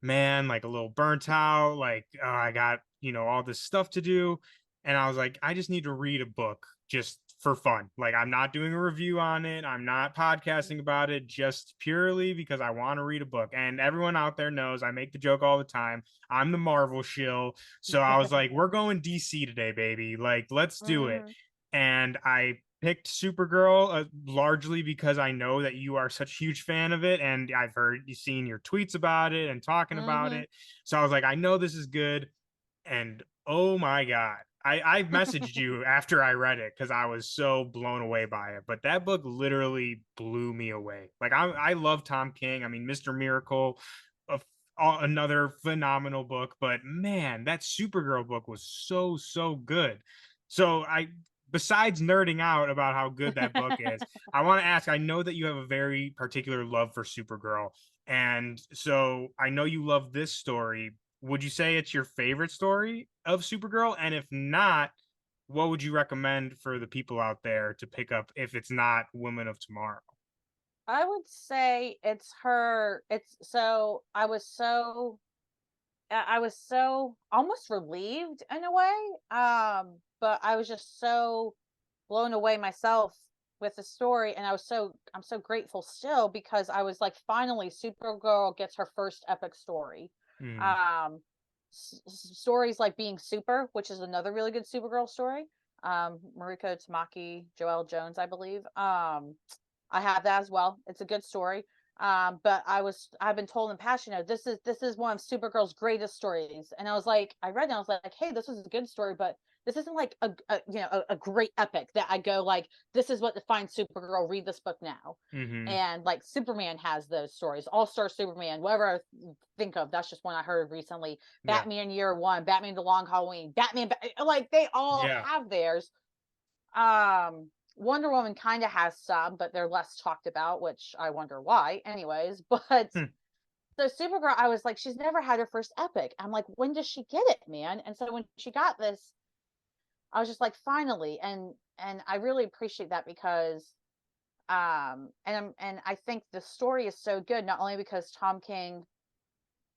man, like a little burnt out, like I got, all this stuff to do. And I was like, I just need to read a book just for fun. Like, I'm not doing a review on it. I'm not podcasting about it, just purely because I want to read a book. And everyone out there knows I make the joke all the time. I'm the Marvel shill. So I was like, we're going DC today, baby. Like, let's do it. And I picked Supergirl largely because I know that you are such a huge fan of it, and I've heard you seen your tweets about it and talking about it. So I was like, I know this is good. And oh my God, I messaged you after I read it because I was so blown away by it. But that book literally blew me away. Like, I love Tom King. I mean, Mr. Miracle, another phenomenal book. But man, that Supergirl book was so good. So besides nerding out about how good that book is, I want to ask, I know that you have a very particular love for Supergirl. And so I know you love this story. Would you say it's your favorite story of Supergirl? And if not, what would you recommend for the people out there to pick up if it's not Woman of Tomorrow? I would say it's her. I was so almost relieved in a way. But I was just so blown away myself with the story, and I'm so grateful still, because I was like, finally Supergirl gets her first epic story. Stories like Being Super, which is another really good Supergirl story. Mariko Tamaki, Joelle Jones, I believe. I have that as well. It's a good story. But I've been told in passion, this is one of Supergirl's greatest stories. And I was like, I read it and I was like, hey, this is a good story, but this isn't like a great epic that I go like, this is what defines Supergirl, read this book now. And like Superman has those stories, All-Star Superman, whatever I think of, that's just one I heard recently. Batman Year One, Batman The Long Halloween, Batman, like they all have theirs. Wonder Woman kind of has some, but they're less talked about, which I wonder why. Anyways, but so Supergirl, I was like, she's never had her first epic. I'm like, when does she get it, man? And so when she got this, I was just like, finally. And I really appreciate that because and I think the story is so good, not only because Tom King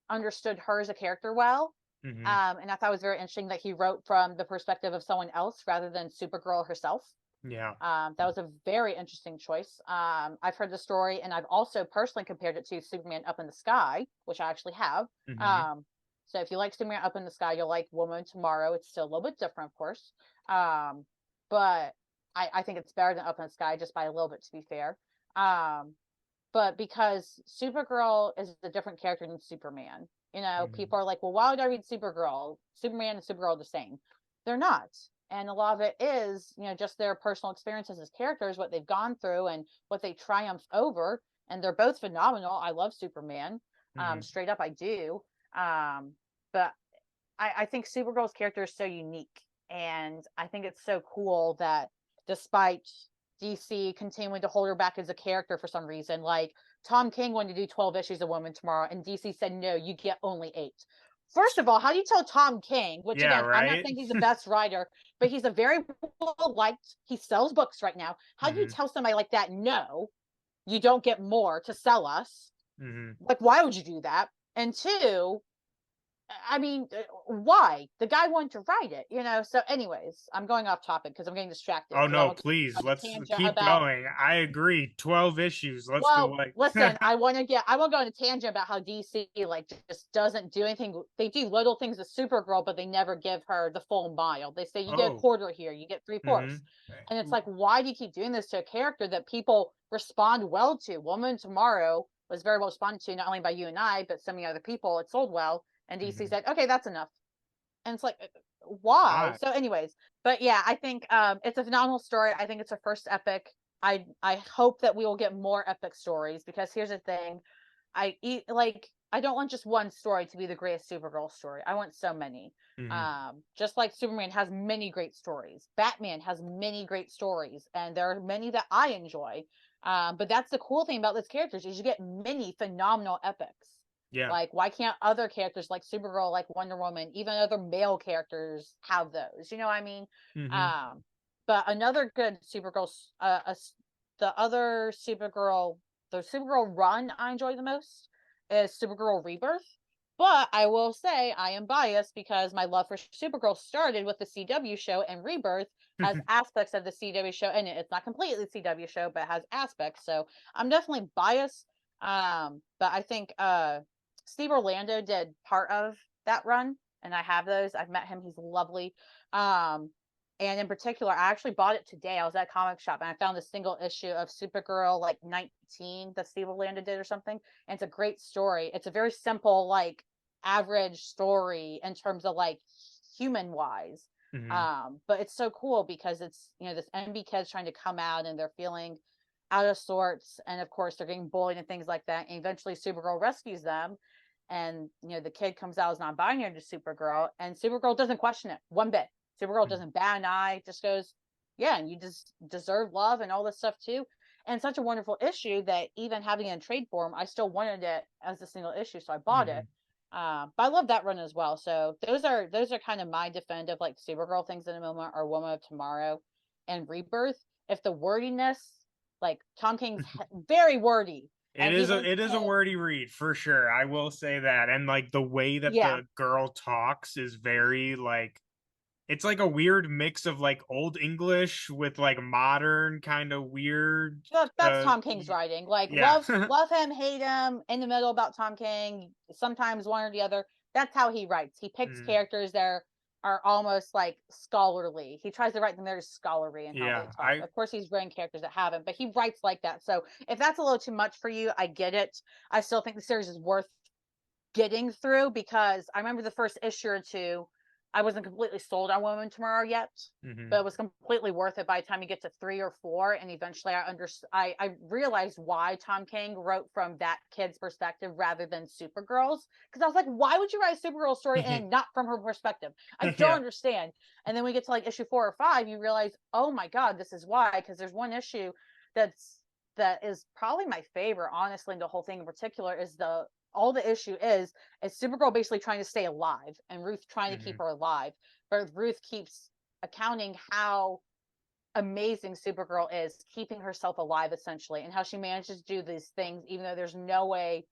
understood her as a character well, Mm-hmm. and I thought it was very interesting that he wrote from the perspective of someone else rather than Supergirl herself. Yeah. That was a very interesting choice. I've heard the story, and I've also personally compared it to Superman Up in the Sky, which I actually have. Mm-hmm. So if you like Superman Up in the Sky, you'll like Woman Tomorrow. It's still a little bit different, of course. But I think it's better than Up in the Sky just by a little bit, to be fair. But because Supergirl is a different character than Superman, people are like, well, why would I read Supergirl? Superman and Supergirl are the same. They're not. And a lot of it is, just their personal experiences as characters, what they've gone through and what they triumph over. And they're both phenomenal. I love Superman. Straight up, I do. But I think Supergirl's character is so unique. And I think it's so cool that despite DC continuing to hold her back as a character for some reason, like Tom King wanted to do 12 issues of Woman Tomorrow, and DC said, no, you get only 8. First of all, how do you tell Tom King, which again, right? I'm not saying he's the best writer, but he's a very well liked, he sells books right now. How do you tell somebody like that, no, you don't get more to sell us? Like, why would you do that? And two, I mean, why? The guy wanted to write it, So, anyways, I'm going off topic because I'm getting distracted. Oh no, please, let's keep going. I agree. 12 issues. Let's do like. Listen, I won't go on a tangent about how DC just doesn't do anything. They do little things with Supergirl, but they never give her the full mile. They say you get a quarter here, you get 3/4, and it's like, why do you keep doing this to a character that people respond well to? Woman Tomorrow was very well responded to, not only by you and I, but so many other people. It sold well. And DC said, okay, that's enough. And it's like, why? So anyways, but yeah, I think it's a phenomenal story. I think it's a first epic. I hope that we will get more epic stories, because here's the thing. I don't want just one story to be the greatest Supergirl story. I want so many. Just like Superman has many great stories. Batman has many great stories. And there are many that I enjoy. But that's the cool thing about those characters is you get many phenomenal epics. Yeah. Like, why can't other characters like Supergirl, like Wonder Woman, even other male characters have those? You know what I mean? But another good Supergirl, the Supergirl run I enjoy the most is Supergirl Rebirth. But I will say I am biased because my love for Supergirl started with the CW show, and Rebirth has aspects of the CW show in it. It's not completely the CW show, but it has aspects. So I'm definitely biased. But I think Steve Orlando did part of that run, and I have those. I've met him. He's lovely. And in particular, I actually bought it today. I was at a comic shop and I found a single issue of Supergirl, like 19, that Steve Orlando did or something. And it's a great story. It's a very simple, like average story in terms of like human wise. But it's so cool because it's, this MB kids trying to come out and they're feeling out of sorts, and of course they're getting bullied and things like that, and eventually Supergirl rescues them, and the kid comes out as non-binary to Supergirl, and Supergirl doesn't question it one bit. Supergirl doesn't bat an eye, just goes, yeah, and you just deserve love and all this stuff too. And such a wonderful issue that even having it in trade form, I still wanted it as a single issue, so I bought it. But I love that run as well. So those are kind of my definitive like Supergirl things in a moment, or Woman of Tomorrow and Rebirth. If the wordiness, like Tom King's very wordy. It is a wordy read for sure. I will say that. And like the way that the girl talks is very like, it's like a weird mix of like old English with like modern kind of weird. That's Tom King's writing. Like love him, hate him, in the middle about Tom King, sometimes one or the other. That's how he writes. He picks characters that are almost like scholarly. He tries to write them very scholarly in how they talk. Of course, he's written characters that haven't, but he writes like that. So if that's a little too much for you, I get it. I still think the series is worth getting through, because I remember the first issue or two, I wasn't completely sold on Woman Tomorrow yet, but it was completely worth it by the time you get to 3 or 4. And eventually I realized why Tom King wrote from that kid's perspective rather than Supergirl's. Because I was like, why would you write a Supergirl story and not from her perspective? I don't understand. And then we get to like issue 4 or 5, you realize, oh my God, this is why. Because there's one issue that is probably my favorite, honestly, the whole thing in particular is all the issue is Supergirl basically trying to stay alive and Ruth trying to keep her alive. But Ruth keeps accounting how amazing Supergirl is keeping herself alive essentially, and how she manages to do these things even though there's no way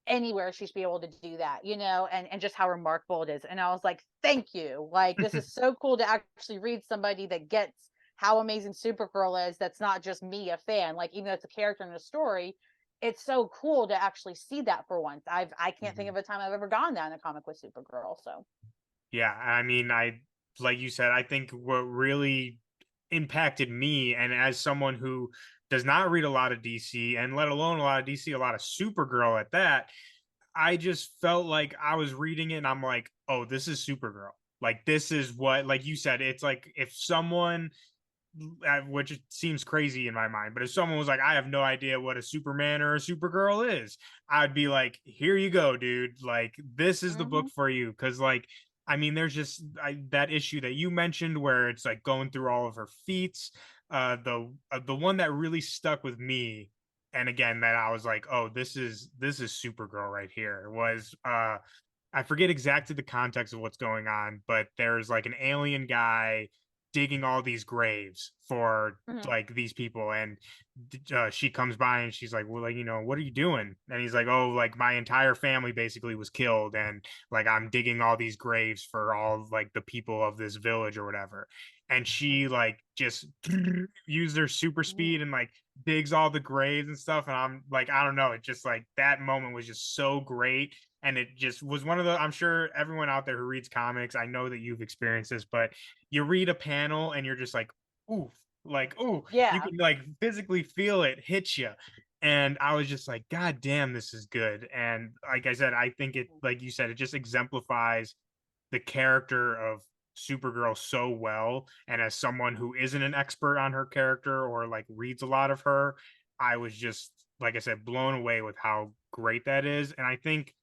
anywhere she should be able to do that, and just how remarkable it is. And I was like, thank you. Like, this is so cool to actually read somebody that gets how amazing Supergirl is. That's not just me, a fan. Like, even though it's a character in a story, it's so cool to actually see that for once. I can't think of a time I've ever gotten that in a comic with Supergirl. So Yeah, I mean, like you said, I think what really impacted me, and as someone who does not read a lot of DC, and let alone a lot of DC, a lot of Supergirl at that, I just felt like I was reading it and I'm like, oh, this is Supergirl. Like, this is what, like you said, it's like if someone, which seems crazy in my mind, but if someone was like, I have no idea what a Superman or a Supergirl is, I'd be like, here you go, dude. Like, this is the book for you. Cause, like, I mean, there's just that issue that you mentioned where it's like going through all of her feats. The one that really stuck with me, and again, that I was like, oh, this is Supergirl right here, was I forget exactly the context of what's going on, but there's like an alien guy digging all these graves for like these people, and she comes by and she's like, well, like, what are you doing? And he's like, oh, like my entire family basically was killed, and like I'm digging all these graves for all like the people of this village or whatever. And she like just used her super speed and like digs all the graves and stuff, and I'm like, I don't know, it just like that moment was just so great. And it just was one of the, I'm sure everyone out there who reads comics, I know that you've experienced this, but you read a panel and you're just like, ooh, like, ooh, you yeah. can like physically feel it hit you. And I was just like, God damn, this is good. And like I said, I think it, like you said, it just exemplifies the character of Supergirl so well. And as someone who isn't an expert on her character or like reads a lot of her, I was just, like I said, blown away with how great that is. And I think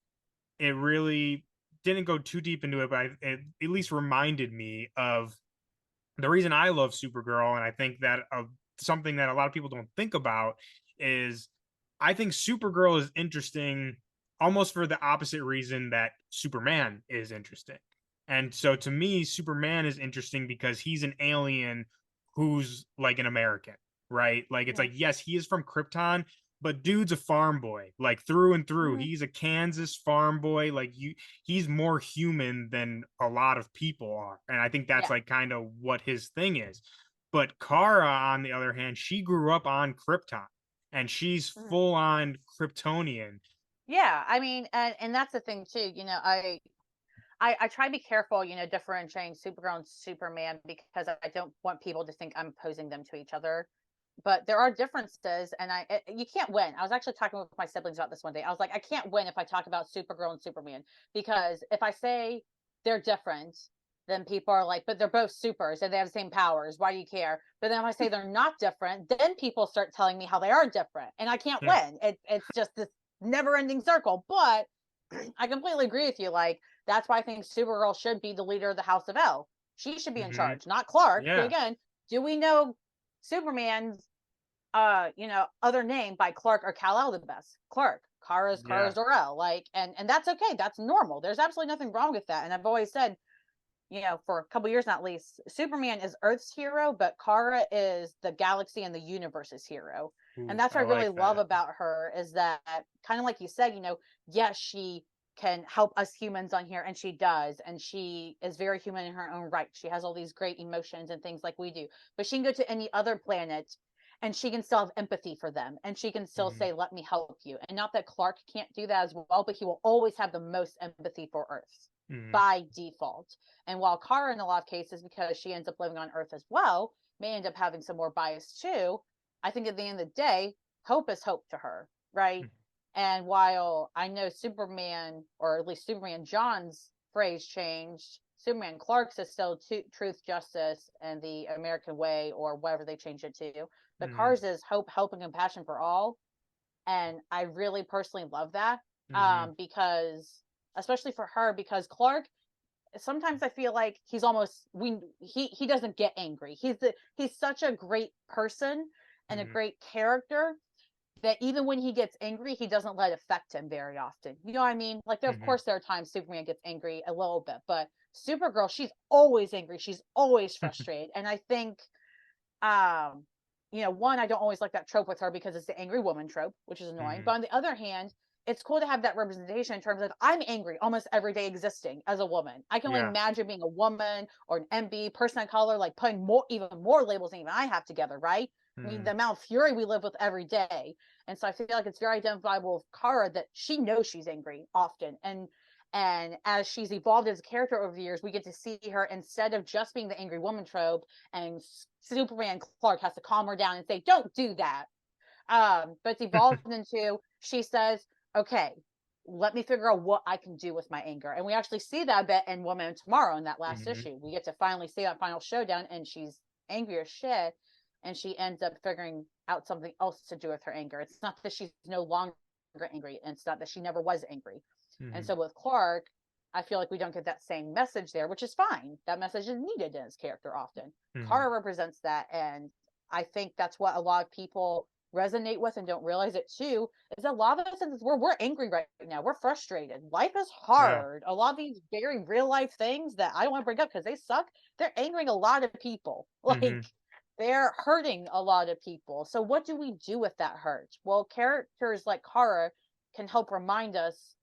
it really didn't go too deep into it, but it at least reminded me of the reason I love Supergirl. And I think that something that a lot of people don't think about is I think Supergirl is interesting almost for the opposite reason that Superman is interesting. And so to me, Superman is interesting because he's an alien who's like an American, right? Like, it's like, yes, he is from Krypton, but dude's a farm boy, like through and through. He's a Kansas farm boy. Like, he's more human than a lot of people are. And I think that's like kind of what his thing is. But Kara, on the other hand, she grew up on Krypton and she's full on Kryptonian. Yeah, I mean, and that's the thing too. I try to be careful, differentiating Supergirl and Superman because I don't want people to think I'm opposing them to each other. But there are differences, and you can't win. I was actually talking with my siblings about this one day. I was like, I can't win if I talk about Supergirl and Superman, because if I say they're different, then people are like, but they're both supers and they have the same powers. Why do you care? But then if I say they're not different, then people start telling me how they are different, and I can't win. It's just this never-ending circle. But I completely agree with you. Like, that's why I think Supergirl should be the leader of the House of L. She should be in charge, not Clark. Yeah. But again, do we know Superman's other name by Clark or Kal-El the best? Clark. Kara's Zor-El. Like, and that's okay. That's normal. There's absolutely nothing wrong with that. And I've always said, for a couple years now at least, Superman is Earth's hero, but Kara is the galaxy and the universe's hero. And that's what I really love about her, is that, kind of like you said, yes, she can help us humans on here, and she does, and she is very human in her own right. She has all these great emotions and things like we do, but she can go to any other planet and she can still have empathy for them, and she can still say, let me help you. And not that Clark can't do that as well, but he will always have the most empathy for Earth by default. And while Kara, in a lot of cases, because she ends up living on Earth as well, may end up having some more bias too, I think at the end of the day, hope is hope to her, right? And while I know Superman, or at least Superman John's phrase changed Superman. Clark's is still truth, justice, and the American way, or whatever they changed it to. But Kara's is hope, and compassion for all. And I really personally love that. Because especially for her, because Clark, sometimes I feel like he's almost he doesn't get angry. He's such a great person and a great character that even when he gets angry, he doesn't let it affect him very often. You know what I mean? Like, of course, there are times Superman gets angry a little bit, but Supergirl, she's always angry. She's always frustrated. And I think, one, I don't always like that trope with her because it's the angry woman trope, which is annoying. But on the other hand, it's cool to have that representation in terms of I'm angry almost every day existing as a woman. I can only imagine being a woman or an MB, person of color, like putting even more labels than even I have together, right? I mean, the amount of fury we live with every day. And so I feel like it's very identifiable with Kara that she knows she's angry often. And as she's evolved as a character over the years, we get to see her, instead of just being the angry woman trope, and Superman Clark has to calm her down and say, don't do that. But it's evolved into, she says, okay, let me figure out what I can do with my anger. And we actually see that a bit in Woman of Tomorrow in that last issue. We get to finally see that final showdown, and she's angry as shit. And she ends up figuring out something else to do with her anger. It's not that she's no longer angry, and it's not that she never was angry. And so with Clark, I feel like we don't get that same message there, which is fine. That message is needed in his character often. Kara represents that, and I think that's what a lot of people resonate with and don't realize it too, is a lot of us we're angry right now. We're frustrated. Life is hard. A lot of these very real life things that I don't want to bring up because they suck, they're angering a lot of people. Like, they're hurting a lot of people. So what do we do with that hurt? Well, characters like Kara can help remind us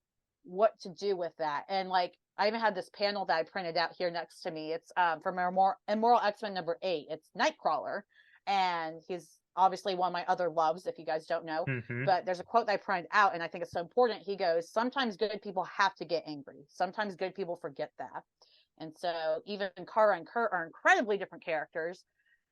what to do with that. And like, I even had this panel that I printed out here next to me. It's from Immoral X-Men number 8. It's Nightcrawler. And he's obviously one of my other loves, if you guys don't know. But there's a quote that I printed out, and I think it's so important. He goes, sometimes good people have to get angry. Sometimes good people forget that. And so even Kara and Kurt are incredibly different characters,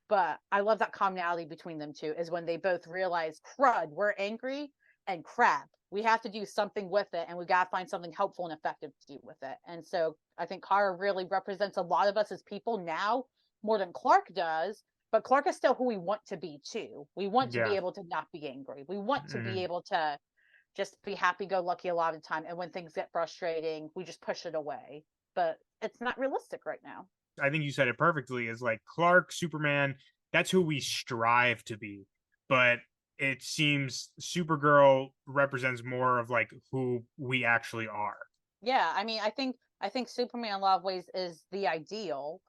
but I love that commonality between them two, is when they both realize, crud, we're angry, and crap, we have to do something with it, and we got to find something helpful and effective to do with it. And so I think Kara really represents a lot of us as people now more than Clark does, but Clark is still who we want to be too. We want to be able to not be angry. We want to be able to just be happy-go-lucky a lot of the time, and when things get frustrating, we just push it away. But it's not realistic right now. I think you said it perfectly, is like Clark, Superman, that's who we strive to be. But it seems Supergirl represents more of like who we actually are. Yeah, I mean, I think Superman in a lot of ways is the ideal,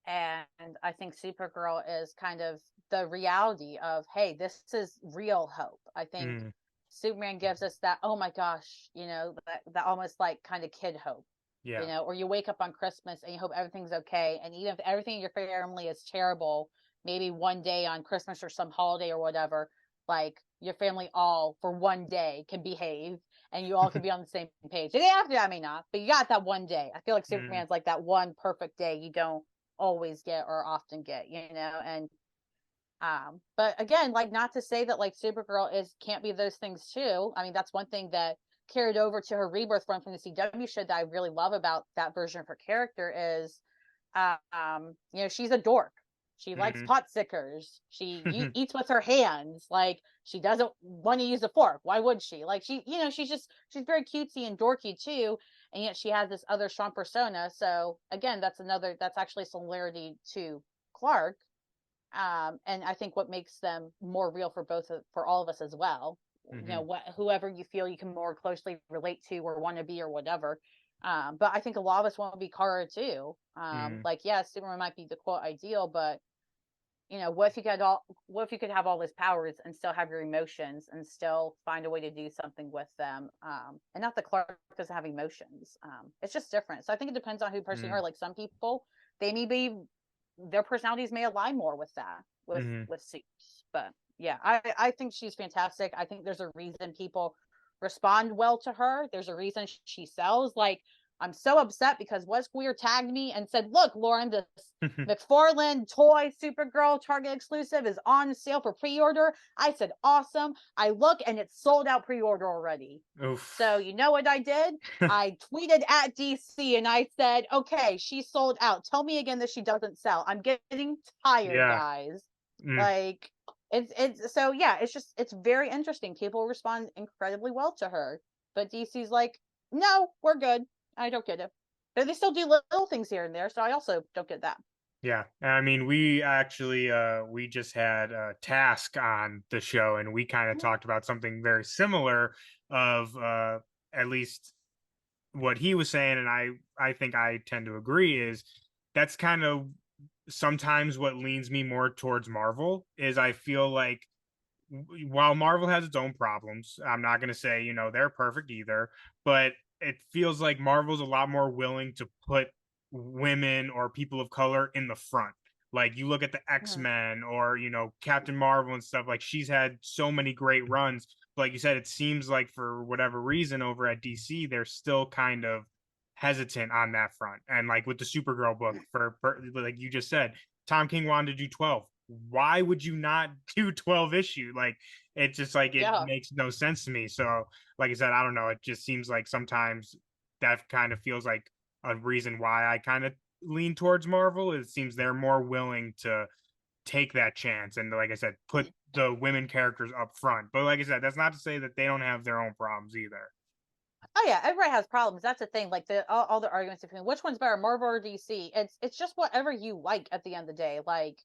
and I think Supergirl is kind of the reality of, hey, this is real hope. I think Superman gives us that, oh my gosh, that almost like kind of kid hope. Yeah. Or you wake up on Christmas and you hope everything's okay. And even if everything in your family is terrible, maybe one day on Christmas or some holiday or whatever, like your family all for one day can behave and you all can be on the same page. The day after that may not, but you got that one day. I feel like Superman's like that one perfect day you don't always get or often get, and but again, like, not to say that like Supergirl can't be those things too. I mean, that's one thing that carried over to her rebirth run from the CW show that I really love about that version of her character is, she's a dork. She likes pot stickers. She eats with her hands. Like, she doesn't want to use a fork. Why would she? Like, she's very cutesy and dorky too. And yet she has this other strong persona. So again, that's actually a similarity to Clark. And I think what makes them more real for all of us as well. Whoever you feel you can more closely relate to or want to be or whatever. But I think a lot of us want to be Kara too. Like, yeah, Superman might be the quote ideal, but what if you could have all his powers and still have your emotions and still find a way to do something with them? And not that Clark doesn't have emotions. It's just different. So I think it depends on who personally are. Like, some people, their personalities may align more with that, with suits. But yeah, I think she's fantastic. I think there's a reason people respond well to her. There's a reason she sells. Like, I'm so upset because Wes Queer tagged me and said, look, Lauren, this McFarlane toy Supergirl Target exclusive is on sale for pre-order. I said, awesome. I look and it's sold out pre-order already. Oof. So you know what I did? I tweeted at DC and I said, okay, she sold out. Tell me again that she doesn't sell. I'm getting tired, guys. Like, it's so yeah, it's very interesting. People respond incredibly well to her, but DC's like, no, we're good. I don't get it. But they still do little things here and there, so I also don't get that. Yeah, I mean, we actually we just had Task on the show, and we kind of talked about something very similar of at least what he was saying, and I think I tend to agree is that's kind of sometimes what leans me more towards Marvel is I feel like while Marvel has its own problems, I'm not going to say, you know, they're perfect either, but it feels like Marvel's a lot more willing to put women or people of color in the front. Like you look at the X-Men or, you know, Captain Marvel and stuff, like she's had so many great runs. But like you said, it seems like for whatever reason over at DC, they're still kind of hesitant on that front. And like with the Supergirl book, for like you just said, Tom King wanted to do 12. Why would you not do 12 issue? Like it just like it makes no sense to me. So like I said, I don't know. It just seems like sometimes that kind of feels like a reason why I kind of lean towards Marvel. It seems they're more willing to take that chance and like I said, put the women characters up front. But like I said, that's not to say that they don't have their own problems either. Oh yeah, everybody has problems. That's the thing. Like all the arguments between which one's better, Marvel or DC. It's just whatever you like at the end of the day. Like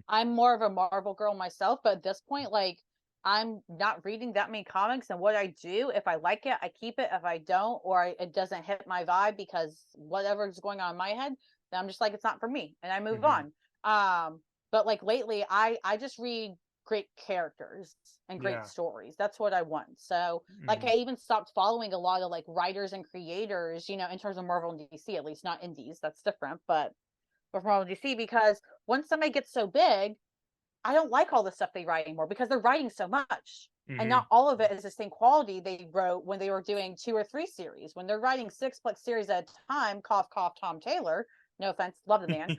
I'm more of a Marvel girl myself, but at this point, like I'm not reading that many comics, and what I do, if I like it, I keep it. If I don't, or it doesn't hit my vibe because whatever's going on in my head, then I'm just like it's not for me, and I move on. But like lately, I just read great characters and great stories. That's what I want. So like I even stopped following a lot of like writers and creators, you know, in terms of Marvel and DC, at least not indies. That's different, but for Marvel and DC, because once somebody gets so big, I don't like all the stuff they write anymore because they're writing so much. And not all of it is the same quality they wrote when they were doing 2 or 3 series. When they're writing 6+ series at a time, cough, cough, Tom Taylor. No offense, love the man.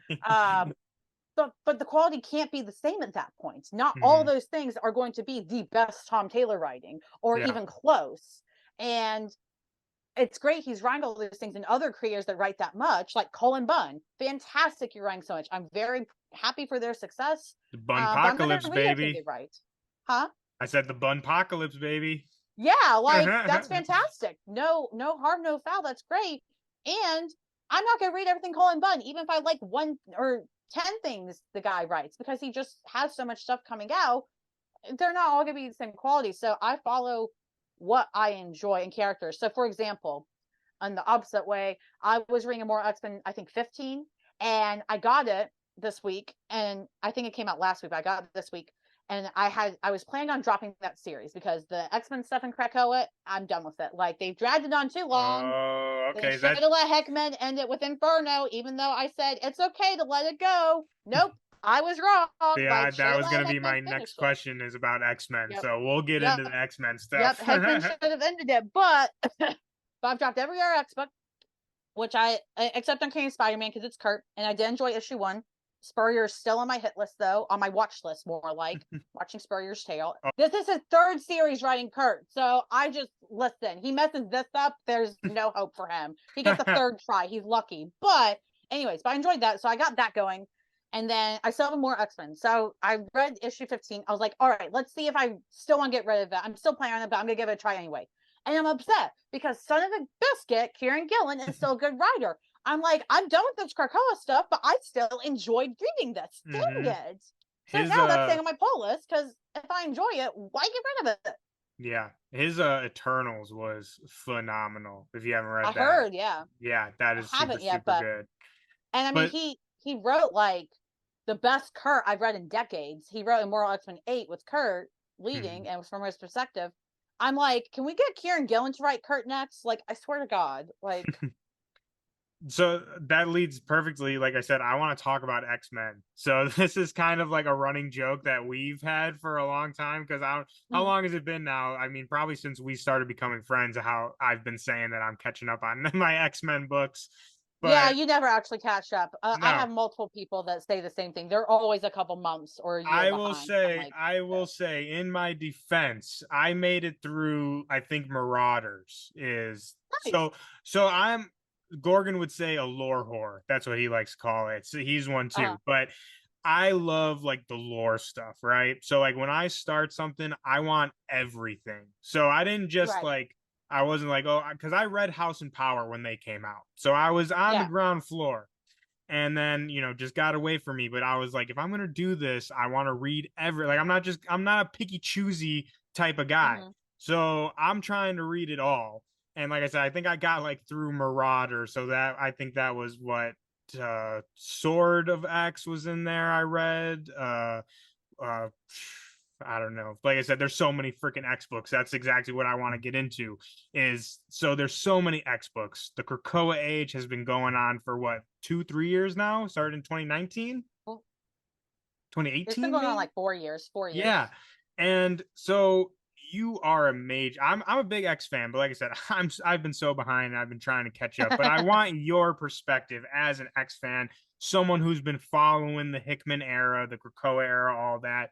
But the quality can't be the same at that point. Not all those things are going to be the best Tom Taylor writing or even close. And it's great he's writing all those things, and other creators that write that much, like Cullen Bunn, fantastic you're writing so much. I'm very happy for their success. The Bunpocalypse, baby. Right. Huh? I said the Bunpocalypse, baby. Yeah, like that's fantastic. No harm, no foul. That's great. And I'm not gonna read everything Cullen Bunn, even if I like 1 or 10 things the guy writes, because he just has so much stuff coming out. They're not all gonna be the same quality. So I follow what I enjoy in characters. So for example, on the opposite way, I was reading more X-Men, I think 15, and I got it this week, and I think it came out last week, but I got it this week. And I was planning on dropping that series because the X-Men stuff in Krakoa, I'm done with it. Like they've dragged it on too long. Oh, okay. They should have let Heckman end it with Inferno, even though I said it's okay to let it go. Nope, I was wrong. Yeah, like, that was going to be my next question is about X-Men. So we'll get into the X-Men stuff. Yep, Heckman should have ended it, but I've dropped every RX book, which except on King Spider-Man because it's Kurt, and I did enjoy issue 1. Spurrier's still on my hit list, though, on my watch list, more like watching Spurrier's tale. This is his 3rd series writing Kurt, so I just listen. He messes this up, there's no hope for him. He gets a 3rd try. He's lucky. But anyways, I enjoyed that, so I got that going. And then I still have more X-Men. So I read issue 15. I was like, all right, let's see if I still want to get rid of it. I'm still playing on it, but I'm going to give it a try anyway. And I'm upset because son of a biscuit, Kieran Gillen is still a good writer. I'm like, I'm done with this Krakoa stuff, but I still enjoyed reading this. Dang it. So now that's staying on my pull list because if I enjoy it, why get rid of it? Yeah. His Eternals was phenomenal. If you haven't read that. I heard, yeah. Yeah, that is super good. And I mean, he wrote like the best Kurt I've read in decades. He wrote Immortal X-Men 8 with Kurt leading and from his perspective. I'm like, can we get Kieran Gillen to write Kurt next? Like, I swear to God. Like So that leads perfectly. Like I said, I want to talk about X-Men. So this is kind of like a running joke that we've had for a long time because how Mm. long has it been now? I mean, probably since we started becoming friends, how I've been saying that I'm catching up on my X-Men books. Yeah, But you never actually catch up. I no, have multiple people that say the same thing. They're always a couple months or a year behind. I'm like, I will "Shit." say, in my defense, I made it through. I think Marauders is Nice. so. I'm Gorgon would say a lore whore. That's what he likes to call it. So he's one Uh-huh. too. But I love like the lore stuff, right? So like when I start something, I want everything. So I didn't just Right. like I wasn't like, oh, because I read House and Power when they came out. So I was on the Yeah. ground floor and then just got away from me. But I was like, if I'm gonna do this, I want to read like I'm not a picky choosy type of guy. Hmm. So I'm trying to read it all. And like I said, I think I got like through Marauder, so that I think that was what Sword of X was in there. I read uh I don't know. Like I said, there's so many freaking X books. That's exactly what I want to get into. Is so there's so many X books. The Krakoa age has been going on for what 2, 3 years now. Started in 2019, Well, it's been 2018, going on maybe. like 4 years, 4 years. Yeah, and so you are a major. I'm a big X fan, but like I said, I've been so behind. I've been trying to catch up, but I want your perspective as an X fan, someone who's been following the Hickman era, the Krakoa era, all that.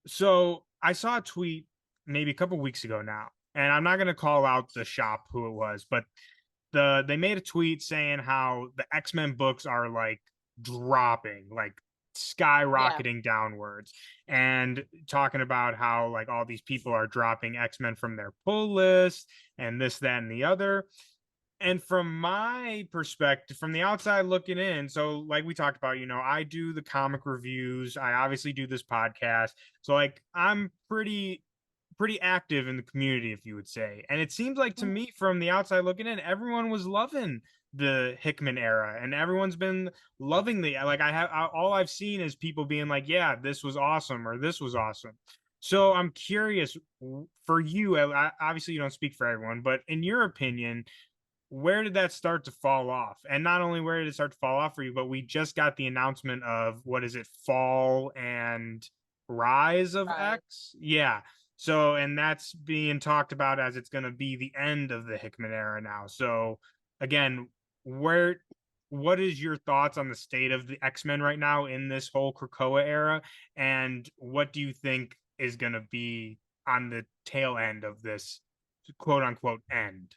So I saw a tweet maybe a couple weeks ago now, and I'm not going to call out the shop who it was, but they made a tweet saying how the X-Men books are like dropping, like Yeah. skyrocketing downwards, and talking about how like all these people are dropping X-Men from their pull list and this, that, and the other. And from my perspective, from the outside looking in, so like we talked about, I do the comic reviews. I obviously do this podcast. So like I'm pretty active in the community, if you would say. And it seems like to Mhm. me, from the outside looking in, everyone was loving the Hickman era, and everyone's been loving the like. All I've seen is people being like, "Yeah, this was awesome," or "This was awesome." So I'm curious for you. Obviously, you don't speak for everyone, but in your opinion, where did that start to fall off? And not only where did it start to fall off for you, but we just got the announcement of what is it, Fall and Rise of Right. X? Yeah. So, and that's being talked about as it's going to be the end of the Hickman era now. So, again, where, what is your thoughts on the state of the X-Men right now in this whole Krakoa era? And what do you think is going to be on the tail end of this quote unquote end?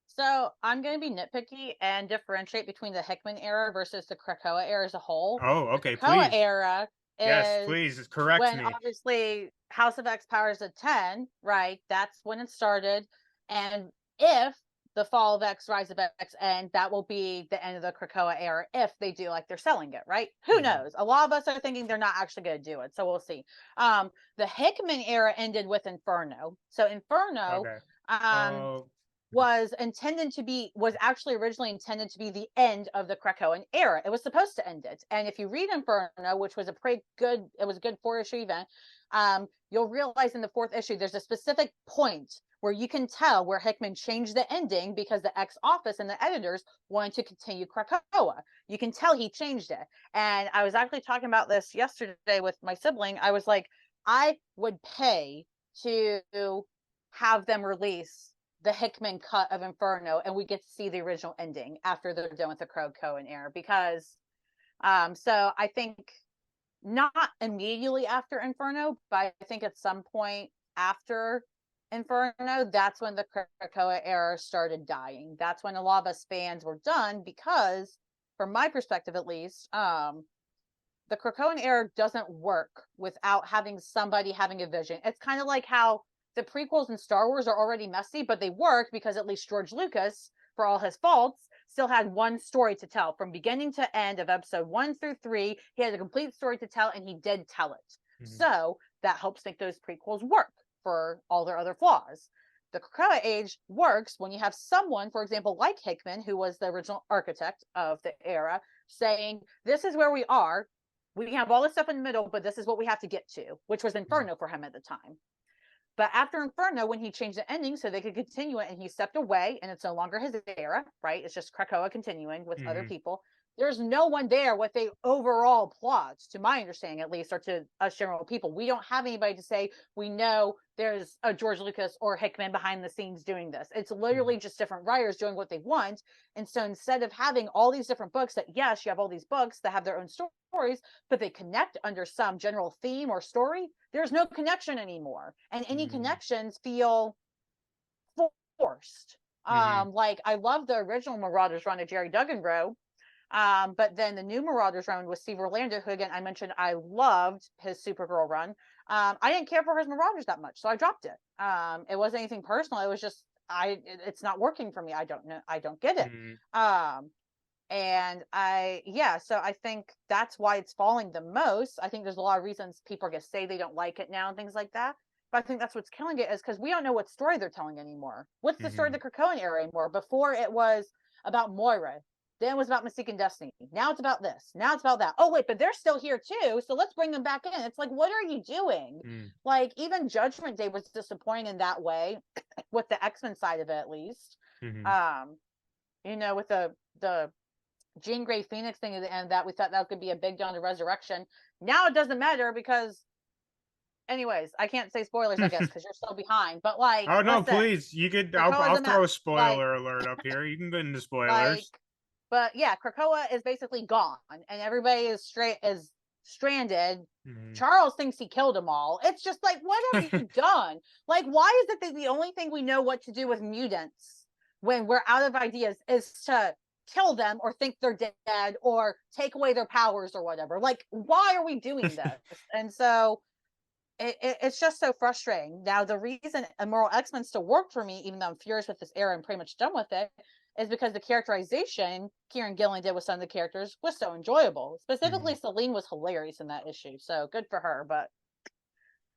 So I'm going to be nitpicky and differentiate between the Hickman era versus the Krakoa era as a whole. Oh, The okay, Krakoa please. era Yes, is please correct when me. obviously House of X powers of 10, right? That's when it started. And if the Fall of X, Rise of X end, that will be the end of the Krakoa era if they do like they're selling it, right? Who Mhm. knows? A lot of us are thinking they're not actually going to do it. So we'll see. The Hickman era ended with Inferno. So Inferno Okay. um Oh, was actually originally intended to be the end of the Krakoan era. It was supposed to end it. And if you read Inferno, which was it was a good 4 issue event, you'll realize in the fourth issue there's a specific point where you can tell where Hickman changed the ending because the X office and the editors wanted to continue Krakoa. You can tell he changed it. And I was actually talking about this yesterday with my sibling. I was like, I would pay to have them release the Hickman cut of Inferno, and we get to see the original ending after they're done with the Cohen era. Because, so I think not immediately after Inferno, but I think at some point after Inferno, that's when the Krakoa era started dying. That's when a lot of us fans were done because, from my perspective at least, the Krakoan era doesn't work without having somebody having a vision. It's kind of like how the prequels in Star Wars are already messy, but they work because at least George Lucas, for all his faults, still had one story to tell from beginning to end of episode 1 through 3. He had a complete story to tell, and he did tell it. mhm. So that helps make those prequels work for all their other flaws. The Krakoa age works when you have someone, for example, like Hickman, who was the original architect of the era, saying, "This is where we are. We have all this stuff in the middle, but this is what we have to get to," which was Mhm. Inferno for him at the time. But after Inferno, when he changed the ending so they could continue it, and he stepped away, and it's no longer his era, right? It's just Krakoa continuing with other people. There's no one there with a overall plot, to my understanding at least, or to us general people. We don't have anybody to say we know there's a George Lucas or Hickman behind the scenes doing this. It's literally just different writers doing what they want. And so instead of having all these different books that, yes, you have all these books that have their own stories, but they connect under some general theme or story, there's no connection anymore. And any connections feel forced. Like, I love the original Marauders run of Jerry Duggan wrote. But then the new Marauders run with Steve Orlando, who again I mentioned I loved his Supergirl run. I didn't care for his Marauders that much, so I dropped it. It wasn't anything personal. It was just it's not working for me. I don't know. I don't get it. So I think that's why it's falling the most. I think there's a lot of reasons people are gonna say they don't like it now and things like that. But I think that's what's killing it, is because we don't know what story they're telling anymore. What's the story of the Krakoan era anymore? Before it was about Moira. Then it was about Mystique and Destiny. Now it's about this. Now it's about that. Oh, wait, but they're still here too. So let's bring them back in. It's like, what are you doing? Like, even Judgment Day was disappointing in that way, with the X-Men side of it, at least. You know, with the Jean Grey Phoenix thing at the end, that we thought that could be a big Dawn of Resurrection. Now it doesn't matter because, anyways, I can't say spoilers, I guess, because you're still behind. But like, oh no, listen, please, you could. I'll throw a spoiler alert up here. You can go into spoilers. But yeah, Krakoa is basically gone, and everybody is stranded. Charles thinks he killed them all. It's just like, what have you done? Like, why is it that the only thing we know what to do with mutants when we're out of ideas is to kill them or think they're dead or take away their powers or whatever? Like, why are we doing this? And so it's just so frustrating. Now, the reason Immoral X-Men still worked for me, even though I'm furious with this era and pretty much done with it, is because the characterization Kieran Gillen did with some of the characters was so enjoyable. Specifically, Celine was hilarious in that issue, so good for her. But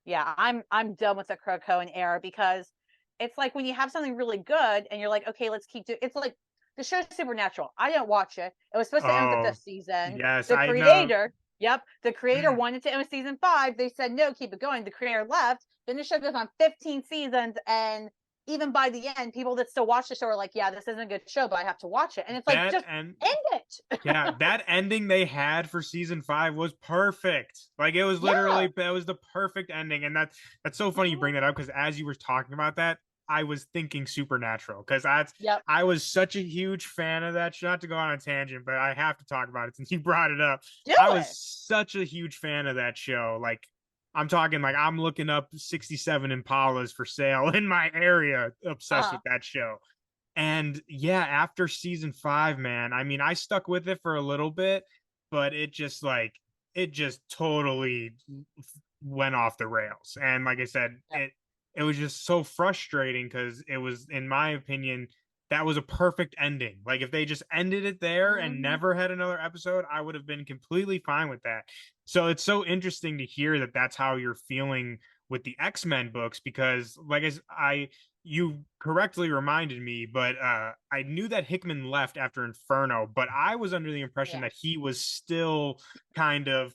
yeah, I'm done with the Krakoan era, because it's like when you have something really good and you're like, okay, let's keep doing. It's like the show Supernatural. I didn't watch it. It was supposed to end with the fifth season. Yes, the creator. Yep, the creator Mm. wanted to end with season 5. They said no, keep it going. The creator left. Then the show goes on 15 seasons, and even by the end, people that still watch the show are like, yeah, this isn't a good show, but I have to watch it. And it's like, just end it. Yeah, that ending they had for season 5 was perfect. Like, it was literally, that was the perfect ending. And that's so funny you bring that up, because as you were talking about that, I was thinking Supernatural, because I was such a huge fan of that show. Not to go on a tangent, but I have to talk about it since you brought it up. I was such a huge fan of that show. Like, I'm talking, like, I'm looking up 67 Impalas for sale in my area, obsessed with that show. And yeah, after season 5, man, I mean, I stuck with it for a little bit, but it just totally went off the rails. And like I said, it was just so frustrating, because it was, in my opinion, that was a perfect ending. Like, if they just ended it there and never had another episode, I would have been completely fine with that. So it's so interesting to hear that that's how you're feeling with the X-Men books, because like you correctly reminded me, but I knew that Hickman left after Inferno, but I was under the impression that he was still kind of,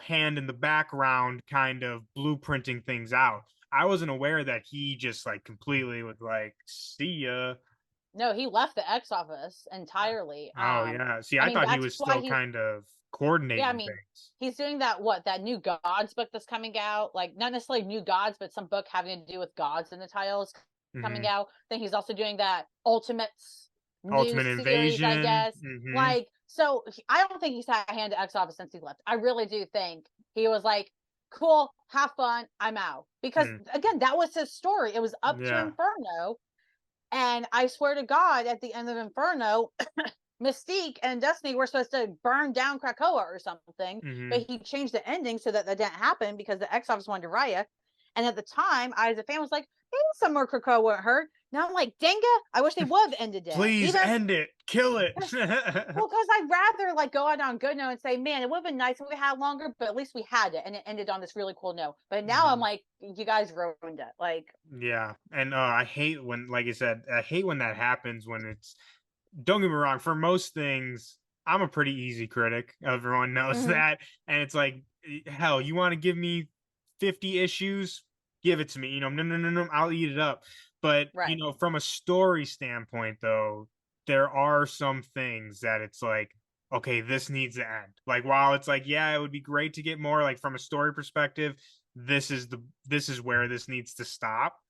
hand in the background, kind of blueprinting things out. I wasn't aware that he just like completely was like, see ya. No, he left the X office entirely. Oh yeah. See, I thought he was still kind of coordinating things. He's doing that new Gods book that's coming out. Like, not necessarily New Gods, but some book having to do with gods in the title is coming out. Then he's also doing that Ultimate Invasion series, I guess. Like, so I don't think he's had a hand to X office since he left. I really do think he was like, cool, have fun, I'm out. Because again, that was his story. It was up to Inferno. And I swear to God, at the end of Inferno, Mystique and Destiny were supposed to burn down Krakoa or something. But he changed the ending so that didn't happen, because the X office wanted to riot. And at the time, I as a fan was like, maybe some more Krakoa wouldn't hurt. Now I'm like, dang it, I wish they would have ended it. Please end it. Kill it. Well, because I'd rather like go out on a good note and say, man, it would have been nice if we had longer, but at least we had it, and it ended on this really cool note. But now I'm like, you guys ruined it. Like, yeah. And I hate when, like I said, I hate when that happens, when it's, don't get me wrong, for most things, I'm a pretty easy critic. Everyone knows that. And it's like, hell, you want to give me 50 issues? give it to me. No, I'll eat it up. But Right. from a story standpoint, though, there are some things that it's like, okay, this needs to end. Like, while it's like, yeah, it would be great to get more, like, from a story perspective, this is where this needs to stop.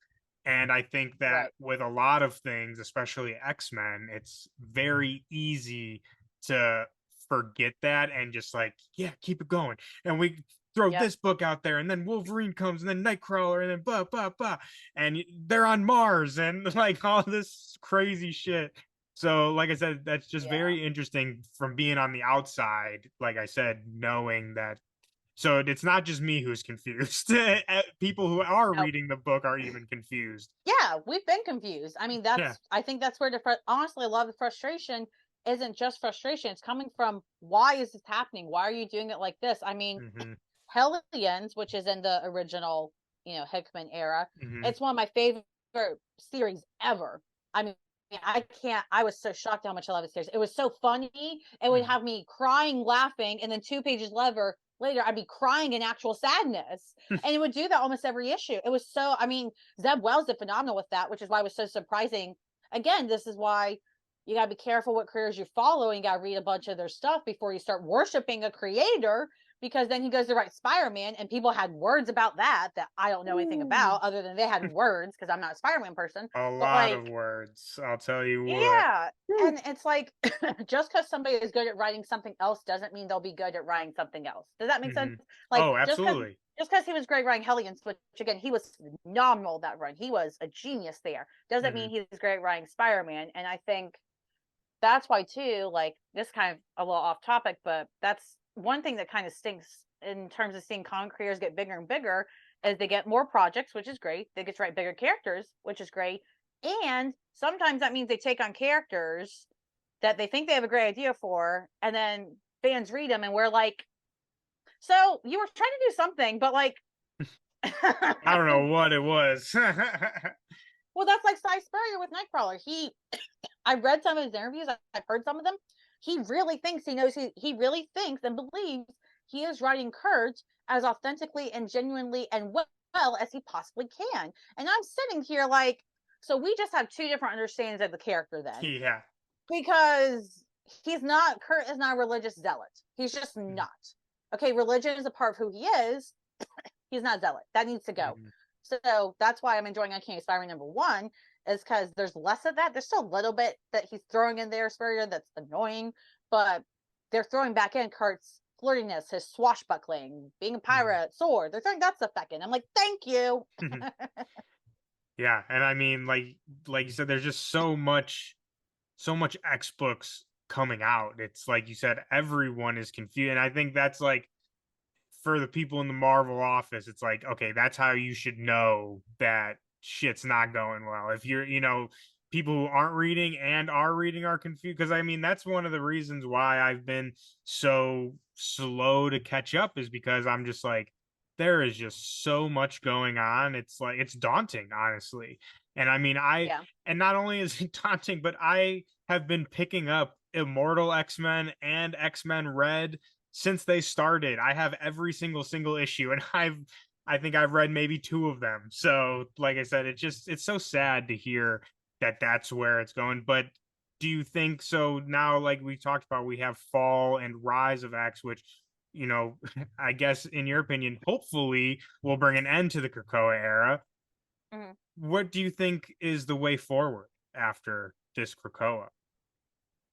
And I think that Right. with a lot of things, especially X-Men, it's very easy to forget that and just like, yeah, keep it going. And we throw Yep. this book out there, and then Wolverine comes, and then Nightcrawler, and then blah blah blah, and they're on Mars, and like all this crazy shit. So, like I said, that's just Yeah. very interesting from being on the outside. Like I said, knowing that. So it's not just me who's confused. People who are Nope. reading the book are even confused. Yeah, we've been confused. I mean, Yeah. I think that's where honestly, a lot of the frustration isn't just frustration. It's coming from, why is this happening? Why are you doing it like this? I mean, Mhm. Hellions, which is in the original, Hickman era, Mhm. it's one of my favorite series ever. I mean, I was so shocked how much I love the series. It was so funny. It would Mhm. have me crying, laughing, and then 2 pages later, I'd be crying in actual sadness. And it would do that almost every issue. It was so, I mean, Zeb Wells did phenomenal with that, which is why it was so surprising. Again, this is why you got to be careful what creators you follow, and you got to read a bunch of their stuff before you start worshiping a creator, because then he goes to write Spider-Man, and people had words about that I don't know anything about, other than they had words, because I'm not a Spider-Man person. A But lot of like, words, I'll tell you what. yeah. And it's like, just because somebody is good at writing something else doesn't mean they'll be good at writing something else. Does that make sense? Mhm. Like, Oh, just absolutely. because he was great writing Hellions, which again, he was phenomenal that run. He was a genius there. Doesn't Mhm. mean he's great at writing Spider-Man. And I think that's why too, like, this kind of a little off topic, but that's one thing that kind of stinks in terms of seeing comic creators get bigger and bigger, is they get more projects, which is great. They get to write bigger characters, which is great. And sometimes that means they take on characters that they think they have a great idea for, and then fans read them and we're like, so you were trying to do something, but like, I don't know what it was. well, that's like Cy Spurrier with Nightcrawler. I read some of his interviews. I've heard some of them. He really thinks he knows. He really thinks and believes he is writing Kurt as authentically and genuinely and well as he possibly can. And I'm sitting here like, so we just have two different understandings of the character then, Yeah. because Kurt is not a religious zealot. He's just not. Okay, religion is a part of who he is. He's not zealot. That needs to go. Mhm. So that's why I'm enjoying Uncanny Spider-Man #1, is because there's less of that. There's still a little bit that he's throwing in there, Spurrier, that's annoying, but they're throwing back in Kurt's flirtiness, his swashbuckling, being a pirate, sword. They're throwing that stuff back in. I'm like, thank you. Mhm. Yeah, and I mean, like you said, there's just so much X books coming out. It's like you said, everyone is confused, and I think that's like, for the people in the Marvel office, it's like, okay, that's how you should know that shit's not going well. If you're, people who aren't reading and are reading are confused. Because I mean, that's one of the reasons why I've been so slow to catch up, is because I'm just like, there is just so much going on. It's like, it's daunting, honestly. And I mean, Yeah. and not only is it daunting, but I have been picking up Immortal X-Men and X-Men Red since they started. I have every single issue, and I think I've read maybe two of them. So, like I said, it's so sad to hear that that's where it's going. But do you think so now, like we talked about, we have Fall and Rise of X, which, I guess in your opinion, hopefully will bring an end to the Krakoa era. Mhm. What do you think is the way forward after this Krakoa?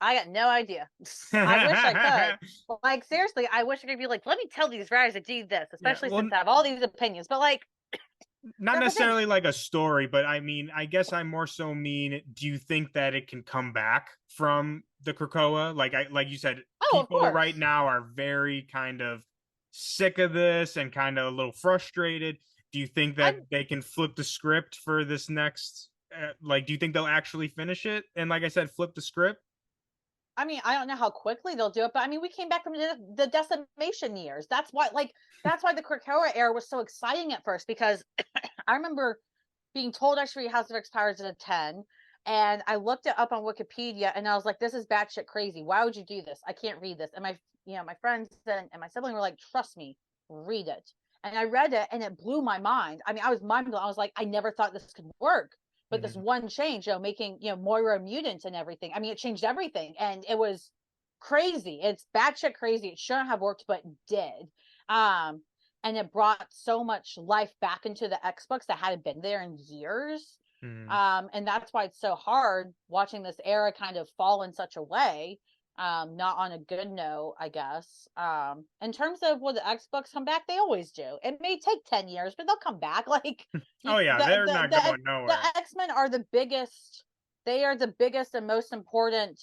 I got no idea. I wish I could. Like, seriously, I wish I could be like, let me tell these writers to do this, Yeah, especially well, since I have all these opinions. But like, not that's the thing. necessarily like a story, but I mean, I guess I more so mean, do you think that it can come back from the Krakoa? Like you said, Oh, of people right course. now are very kind of sick of this and kind of a little frustrated. Do you think that I'm they can flip the script for this next, like, do you think they'll actually finish it? And like I said, flip the script? I mean, I don't know how quickly they'll do it, but I mean, we came back from the decimation years. That's why the Krakoa era was so exciting at first, because I remember being told I should read House of X Powers at a 10, and I looked it up on Wikipedia, and I was like, this is batshit crazy. Why would you do this? I can't read this. And my friends and my sibling were like, trust me, read it. And I read it and it blew my mind. I mean, I was mind blown. I was like, I never thought this could work. But this one change, making, Moira a mutant and everything. I mean, it changed everything. And it was crazy. It's batshit crazy. It shouldn't have worked, but it did. And it brought so much life back into the X books that hadn't been there in years. And that's why it's so hard watching this era kind of fall in such a way. Not on a good note, I guess. In terms of will the X books come back, they always do. It may take 10 years, but they'll come back. Like, they're not going nowhere. The X-Men are the biggest. They are the biggest and most important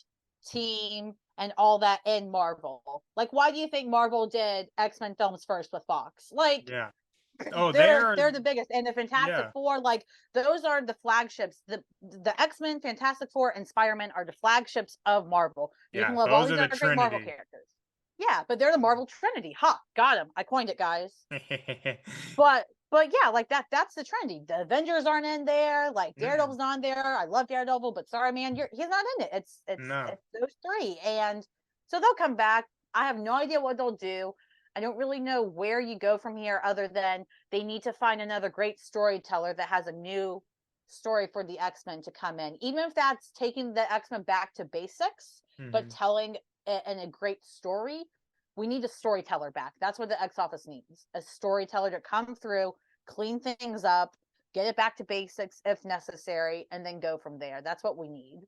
team and all that in Marvel. Like, why do you think Marvel did X-Men films first with Fox? Like, yeah. Oh, they're the biggest. And the Fantastic Four, like, those are the flagships. The X-Men, Fantastic Four, and Spider-Man are the flagships of Marvel. You can love all these other great Marvel characters. Yeah, but they're the Marvel Trinity. Ha, got him. I coined it, guys. but yeah, like that's the Trinity. The Avengers aren't in there. Like, Daredevil's not in there. I love Daredevil, but sorry, man, he's not in it. It's those three, and so they'll come back. I have no idea what they'll do. I don't really know where you go from here, other than they need to find another great storyteller that has a new story for the X-Men to come in, even if that's taking the X-Men back to basics, but telling it in a great story. We need a storyteller back. That's what the X Office needs. A storyteller to come through, clean things up, get it back to basics if necessary, and then go from there. That's what we need.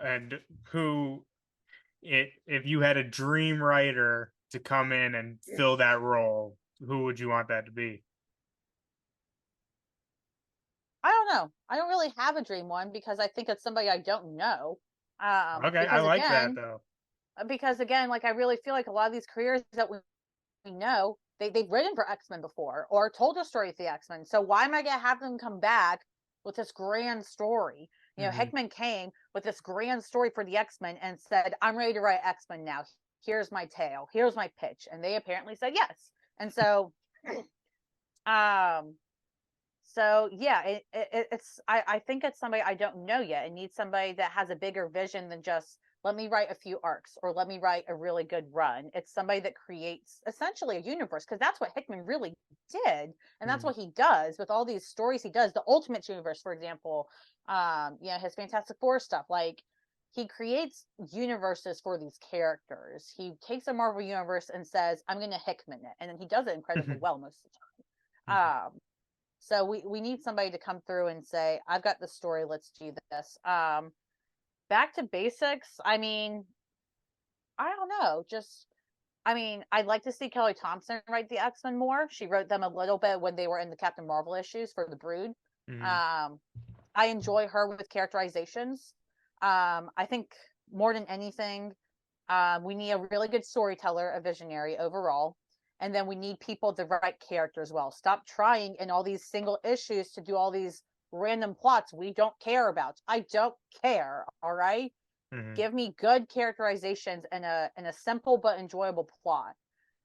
And if you had a dream writer to come in and fill that role, who would you want that to be? I don't know. I don't really have a dream one, because I think it's somebody I don't know. Okay, I like that though. Because again, like, I really feel like a lot of these careers that we know, they've written for X-Men before or told a story with the X-Men. So why am I gonna have them come back with this grand story? Hickman came with this grand story for the X-Men and said, I'm ready to write X-Men now. Here's my tale. Here's my pitch. And they apparently said yes. And so, yeah, I think it's somebody I don't know yet. It needs somebody that has a bigger vision than just, let me write a few arcs or let me write a really good run. It's somebody that creates essentially a universe, because that's what Hickman really did. And that's what he does with all these stories he does. The Ultimate Universe, for example, his Fantastic Four stuff. Like, he creates universes for these characters. He takes a Marvel universe and says, I'm going to Hickman it. And then he does it incredibly well most of the time. So we need somebody to come through and say, I've got the story. Let's do this. Back to basics. I mean, I don't know. I'd like to see Kelly Thompson write the X-Men more. She wrote them a little bit when they were in the Captain Marvel issues for the Brood. I enjoy her with characterizations. I think more than anything, we need a really good storyteller, a visionary overall. And then we need people to write characters well. Stop trying in all these single issues to do all these random plots we don't care about. I don't care. All right. Give me good characterizations and a simple but enjoyable plot.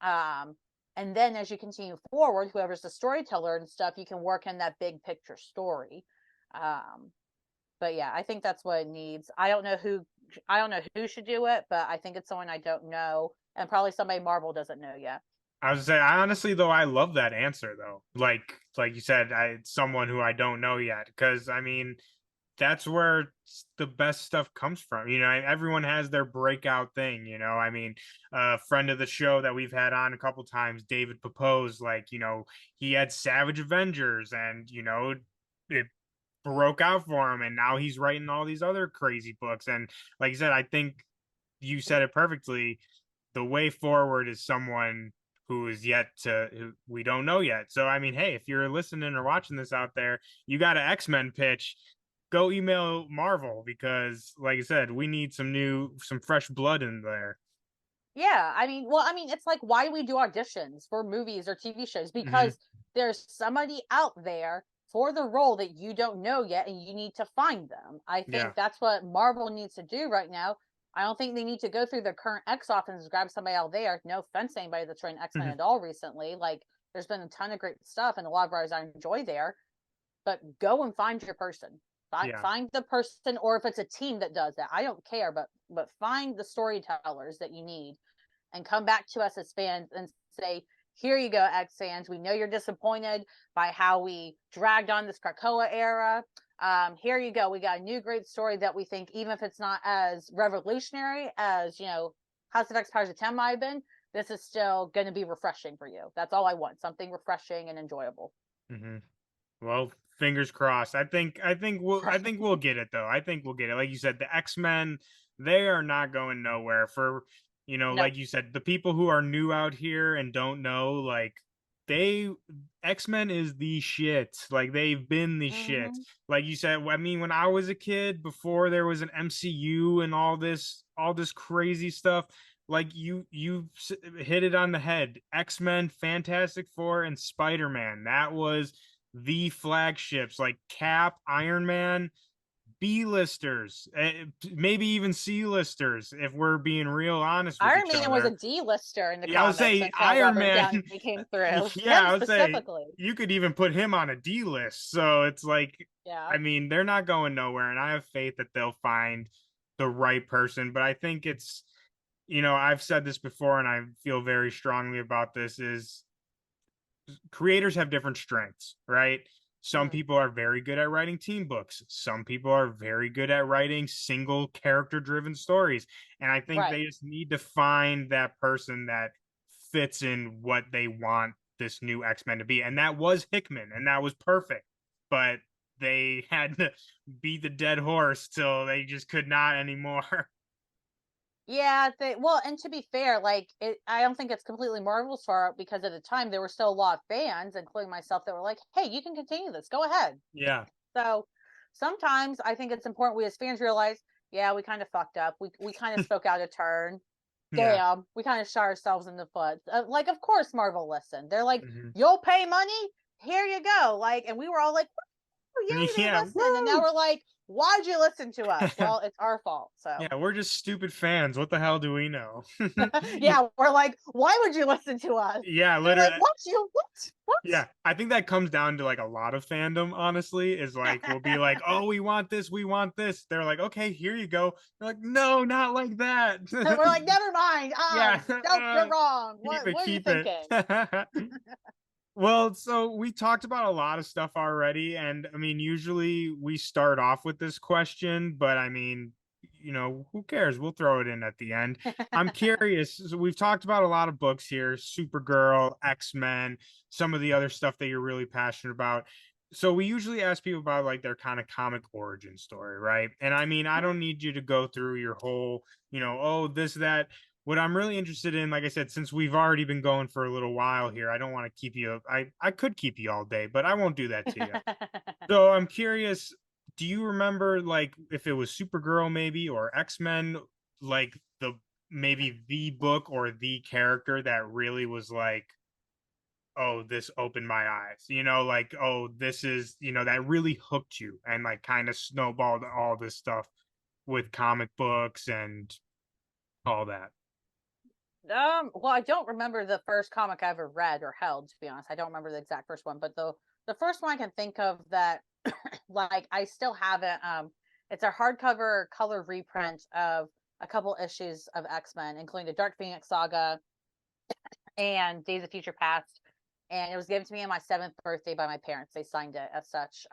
And then as you continue forward, whoever's the storyteller and stuff, you can work in that big picture story. But yeah, I think that's what it needs. I don't know who should do it, but I think it's someone I don't know, and probably somebody Marvel doesn't know yet. I was saying, honestly, though, I love that answer, though. Like you said, it's someone who I don't know yet, because I mean, that's where the best stuff comes from. Everyone has their breakout thing. I mean, a friend of the show that we've had on a couple times, David Papose, like, he had Savage Avengers, and it broke out for him, and now he's writing all these other crazy books. And like you said, I think you said it perfectly. The way forward is someone who we don't know yet. So, I mean, hey, if you're listening or watching this out there, you got an X-Men pitch, go email Marvel, because like I said, we need some fresh blood in there. Yeah. I mean, it's like, why do we do auditions for movies or TV shows? Because there's somebody out there for the role that you don't know yet, and you need to find them. I think that's what Marvel needs to do right now. I don't think they need to go through their current X office and grab somebody out there. No offense to anybody that's written X-Men at all recently. Like, there's been a ton of great stuff and a lot of writers I enjoy there. But go and find your person. Find the person, or if it's a team that does that, I don't care. But find the storytellers that you need, and come back to us as fans and say, here you go, X fans. We know you're disappointed by how we dragged on this Krakoa era. Here you go. We got a new great story that we think, even if it's not as revolutionary as, House of X Powers of 10 might have been, this is still going to be refreshing for you. That's all I want. Something refreshing and enjoyable. Mm-hmm. Well, fingers crossed. I think we'll get it though. I think we'll get it. Like you said, the X-Men, they are not going nowhere. For Nope. like you said, the people who are new out here and don't know, like X-Men is the shit. Like they've been the shit. Like you said, I mean, when I was a kid, before there was an MCU and all this crazy stuff, like you hit it on the head. X-Men, Fantastic Four, and Spider-Man. That was the flagships, like Cap, Iron Man, B-listers, maybe even C-listers, if we're being real honest with Iron each Man other. was a D-lister in the Yeah, I would comics say until Iron Robert Man Downey came through. Yeah, Him I would say specifically. you could even put him on a D list. So it's like, Yeah. I mean, they're not going nowhere, and I have faith that they'll find the right person. But I think it's, I've said this before, and I feel very strongly about this, is creators have different strengths, right? Some people are very good at writing team books. Some people are very good at writing single character driven stories. And I think they just need to find that person that fits in what they want this new X-Men to be. And that was Hickman, and that was perfect. But they had to beat the dead horse till they just could not anymore. Yeah, and to be fair, I don't think it's completely Marvel's fault, because at the time there were still a lot of fans, including myself, that were like, "Hey, you can continue this. Go ahead." Yeah. So sometimes I think it's important we as fans realize, yeah, we kind of fucked up. We kind of spoke out of turn. Damn, we kind of shot ourselves in the foot. Of course, Marvel listened. They're like, "You'll pay money. Here you go." And we were all like, "Yeah, they listen." And now we're like, "Why'd you listen to us?" Well, it's our fault. So yeah, we're just stupid fans. What the hell do we know? yeah, we're like, "Why would you listen to us?" Yeah, They're literally. like, what? Yeah, I think that comes down to like a lot of fandom, honestly, is like we'll be like, "Oh, we want this, we want this." They're like, "Okay, here you go." They're like, "No, not like that." And we're like, "Never mind. Yeah, Nope, you're wrong. Keep What are you keep it. thinking?" Well, so we talked about a lot of stuff already, and I mean, usually we start off with this question, but I mean, who cares? We'll throw it in at the end. I'm curious. So we've talked about a lot of books here, Supergirl, X-Men, some of the other stuff that you're really passionate about. So we usually ask people about like their kind of comic origin story, right? And I mean, I don't need you to go through your whole, oh, this, that. What I'm really interested in, like I said, since we've already been going for a little while here, I don't want to keep you. I could keep you all day, but I won't do that to you. So I'm curious, do you remember like if it was Supergirl maybe or X-Men, like maybe the book or the character that really was like, oh, this opened my eyes, like, oh, this is, that really hooked you and like kind of snowballed all this stuff with comic books and all that. Well, I don't remember the first comic I ever read or held, to be honest. I don't remember the exact first one, but the first one I can think of that I still have it. It's a hardcover color reprint of a couple issues of X-Men, including the Dark Phoenix saga and Days of Future Past. And it was given to me on my 7th birthday by my parents. They signed it as such.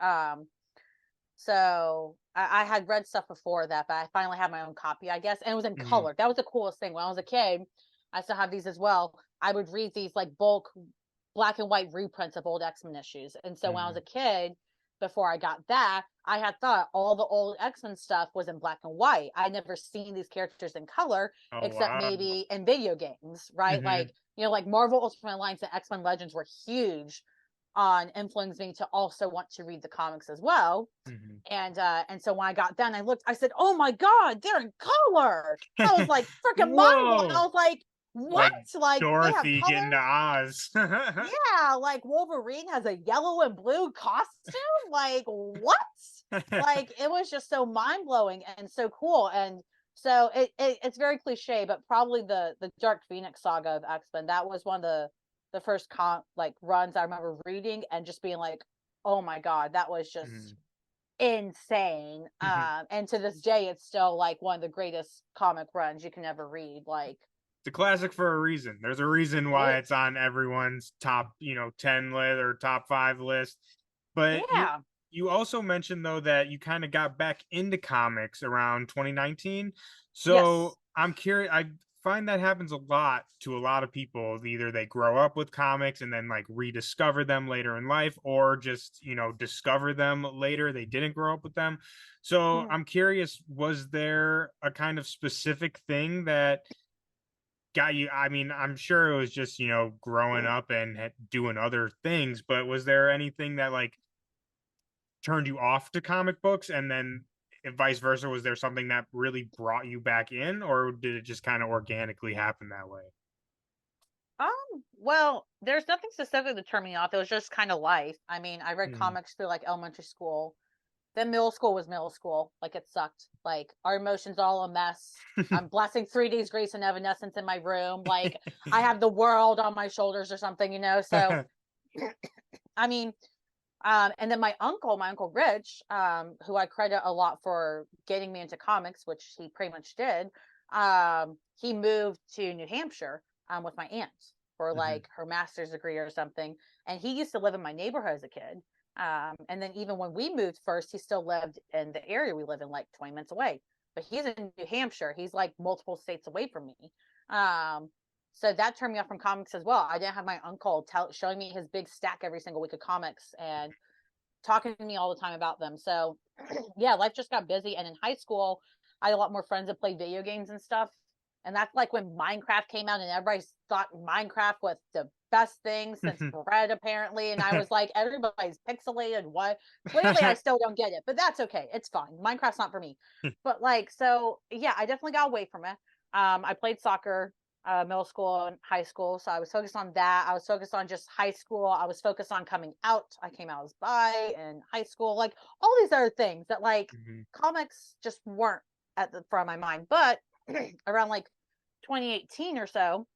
So I had read stuff before that, but I finally had my own copy, I guess. And it was in color. That was the coolest thing. When I was a kid, I still have these as well. I would read these like bulk black and white reprints of old X-Men issues. And so when I was a kid, before I got that, I had thought all the old X-Men stuff was in black and white. I'd never seen these characters in color, except maybe in video games, right? Like Marvel Ultimate Alliance and X-Men Legends were huge on influencing me to also want to read the comics as well. And so when I got done, I said, "Oh my God, they're in color." I was like freaking mind blown. I was like, what? Like Dorothy getting to Oz. Yeah, like Wolverine has a yellow and blue costume. Like what? Like it was just so mind blowing and so cool. And so it's very cliche, but probably the Dark Phoenix saga of X-Men, that was one of the first runs I remember reading and just being like, "Oh my God, that was just insane." And to this day, it's still like one of the greatest comic runs you can ever read. Like It's a classic for a reason. There's a reason why it's on everyone's top, 10 list or top 5 list. But Yeah. you also mentioned though that you kind of got back into comics around 2019. Yes. So I'm curious. I find that happens a lot to a lot of people. Either they grow up with comics and then like rediscover them later in life, or just discover them later. They didn't grow up with them. So Mhm. I'm curious, was there a kind of specific thing that got you? I mean, I'm sure it was just growing up and doing other things, but was there anything that like turned you off to comic books, and then if vice versa, was there something that really brought you back in, or did it just kind of organically happen that way? Well, there's nothing specific to turn me off. It was just kind of life. I mean, I read Hmm. comics through like elementary school. Then middle school was middle school. Like it sucked. Like our emotions all a mess. I'm blasting 3D's Grace and Evanescence in my room. Like I have the world on my shoulders or something, So I mean, and then my uncle Rich, who I credit a lot for getting me into comics, which he pretty much did. He moved to New Hampshire with my aunt for Hmm. like her master's degree or something. And he used to live in my neighborhood as a kid. And then even when we moved first, he still lived in the area we live in, like 20 minutes away. But he's in New Hampshire. He's like multiple states away from me. Um, so that turned me off from comics as well. I didn't have my uncle showing me his big stack every single week of comics and talking to me all the time about them. So yeah, life just got busy. And in high school, I had a lot more friends that played video games and stuff. And that's like when Minecraft came out and everybody thought Minecraft was the best thing since bread, apparently. And I was like, everybody's pixelated. What? Clearly, I still don't get it, but that's okay. It's fine. Minecraft's not for me. But like, so yeah, I definitely got away from it. I played soccer middle school and high school. So I was focused on that. I was focused on just high school. I was focused on coming out. I came out as bi in high school, like all these other things that like Hmm. comics just weren't at the front of my mind. But around like 2018 or so,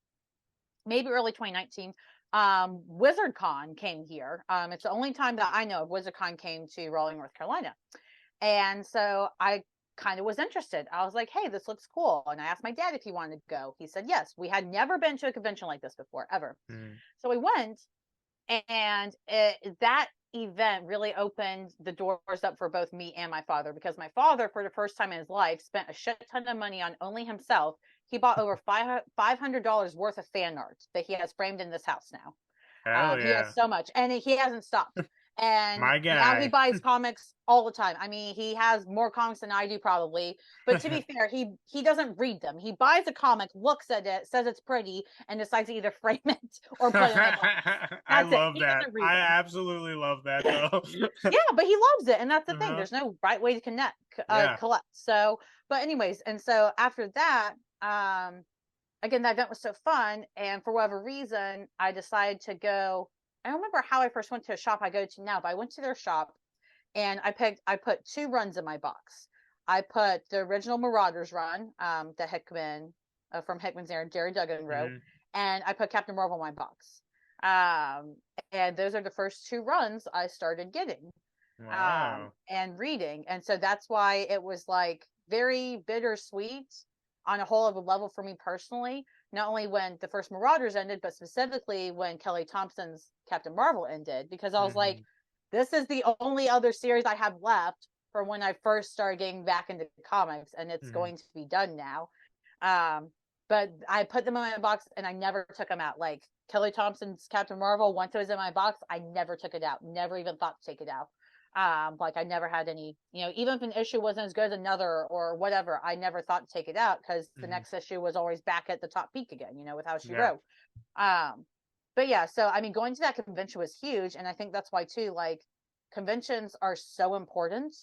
maybe early 2019, WizardCon came here. It's the only time that I know of WizardCon came to Raleigh, North Carolina. And so I kind of was interested. I was like, hey, this looks cool. And I asked my dad if he wanted to go. He said yes. We had never been to a convention like this before, ever. So we went, and that event really opened the doors up for both me and my father, because my father, for the first time in his life, spent a shit ton of money on only himself. He bought over $500 worth of fan art that he has framed in this house now. Hell He has yeah. so much, and he hasn't stopped. And My now he guy. buys comics all the time. I mean, he has more comics than I do probably. But to be fair, he doesn't read them. He buys a comic, looks at it, says it's pretty, and decides to either frame it or put it in a box. I That's it. love He that. doesn't read I them. absolutely love that though. Yeah, but he loves it, and that's the thing. Uh-huh. There's no right way to Yeah. collect. So, but anyways, and so after that, again, that event was so fun, and for whatever reason, I decided to go. I don't remember how I first went to a shop I go to now, but I went to their shop and I put 2 runs in my box. I put the original Marauders run, that Hickman, from Hickman's era, Jerry Duggan wrote, Hmm. and I put Captain Marvel in my box. Um, and those are the first 2 runs I started getting, Wow. and reading. And so that's why it was like very bittersweet on a whole of a level for me personally. Not only when the first Marauders ended, but specifically when Kelly Thompson's Captain Marvel ended, because I was like, Hmm. this is the only other series I have left from when I first started getting back into comics, and it's Hmm. going to be done now. Um, but I put them in my box and I never took them out. Like Kelly Thompson's Captain Marvel, once it was in my box, I never took it out. Never even thought to take it out. Like I never had any, even if an issue wasn't as good as another or whatever, I never thought to take it out because the Hmm. next issue was always back at the top peak again, with how she Yeah. wrote. Um, but yeah, so I mean, going to that convention was huge, and I think that's why too, like, conventions are so important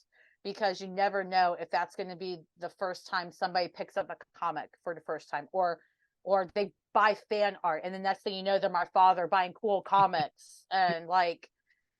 because you never know if that's going to be the first time somebody picks up a comic for the first time, or they buy fan art, and the next thing you know, they're my father buying cool comics, and like,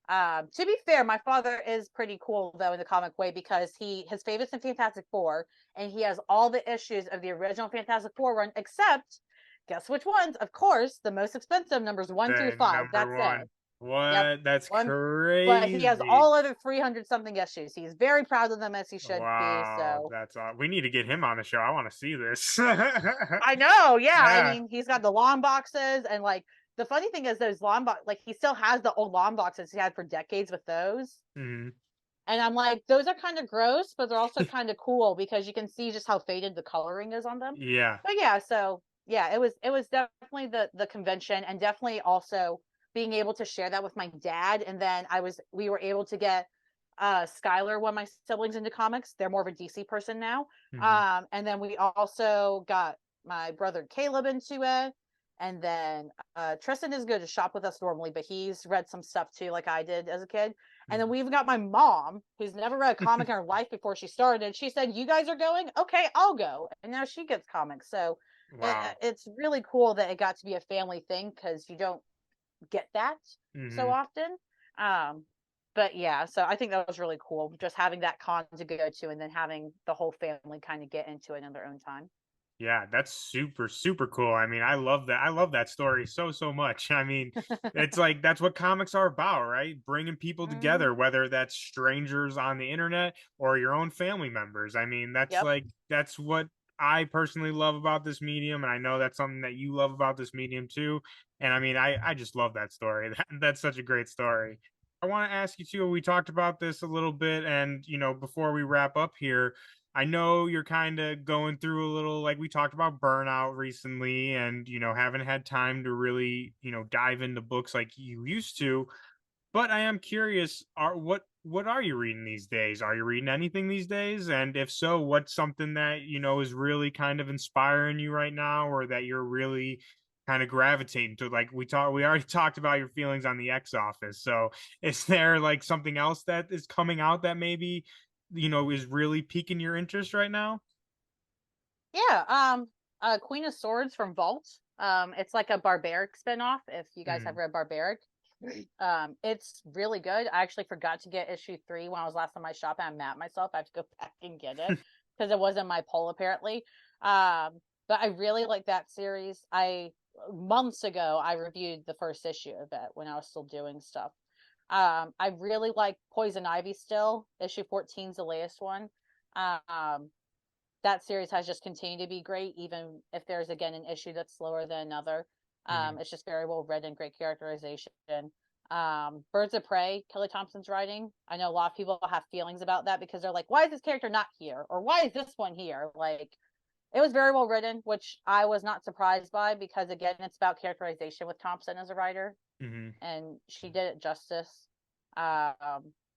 to be fair, my father is pretty cool though in the comic way, because his favorites in Fantastic Four, and he has all the issues of the original Fantastic Four run, except guess which ones? Of course, the most expensive numbers one through The five. number That's it. one. What? Yep. That's One, crazy. but he has all other 300 something issues. He's very proud of them, as he should be. Wow, So that's we need to get him on the show. I want to see this. I know, yeah. I Yeah. mean, he's got the long boxes, and like the funny thing is, those long box, like he still has the old long boxes he had for decades with those. Mhm. And I'm like, those are kind of gross, but they're also kind of cool because you can see just how faded the coloring is on them. Yeah. But yeah, so yeah, it was definitely the convention, and definitely also being able to share that with my dad. And then we were able to get Skylar, one of my siblings, into comics. They're more of a DC person now. Mhm. And then we also got my brother Caleb into it. And then Tristan is good to shop with us normally, but he's read some stuff too, like I did as a kid. And then we even got my mom, who's never read a comic in her life before she started. She said, "You guys are going? Okay, I'll go." And now she gets comics. So Wow. it's really cool that it got to be a family thing, because you don't get that so Mhm. often. But yeah, so I think that was really cool, just having that con to go to, and then having the whole family kind of get into it in their own time. Yeah, that's super, super cool. I mean, I love that. I love that story so, so much. I mean, it's like that's what comics are about, right? Bringing people Hmm. together, whether that's strangers on the internet or your own family members. I mean, Yep. that's what I personally love about this medium, and I know that's something that you love about this medium too. And I mean, I just love that story. That's such a great story. I want to ask you too. We talked about this a little bit, and before we wrap up here, I know you're kind of going through a little, like we talked about, burnout recently, and haven't had time to really dive into books like you used to. But I am curious, what are you reading these days? Are you reading anything these days? And if so, what's something that is really kind of inspiring you right now, or that you're really kind of gravitating to? Like we already talked about your feelings on the X Office. So is there like something else that is coming out that maybe is really piquing your interest right now? Yeah. Queen of Swords from Vault. It's like a barbaric spinoff, if you guys have Mm, read Barbaric. It's really good. I actually forgot to get issue 3 when I was last on my shop, and I'm mad at myself. I have to go back and get it because it wasn't my pull, apparently. But I really like that series. I Months ago I reviewed the first issue of it when I was still doing stuff. I really like Poison Ivy still. Issue 14 is the latest one. Um, that series has just continued to be great, even if there's again an issue that's slower than another. mhm. It's just very well written, great characterization. Birds of Prey, Kelly Thompson's writing. I know a lot of people have feelings about that because they're like, why is this character not here? Or why is this one here? Like, it was very well written, which I was not surprised by, because again, it's about characterization with Thompson as a writer, Mhm. and she did it justice.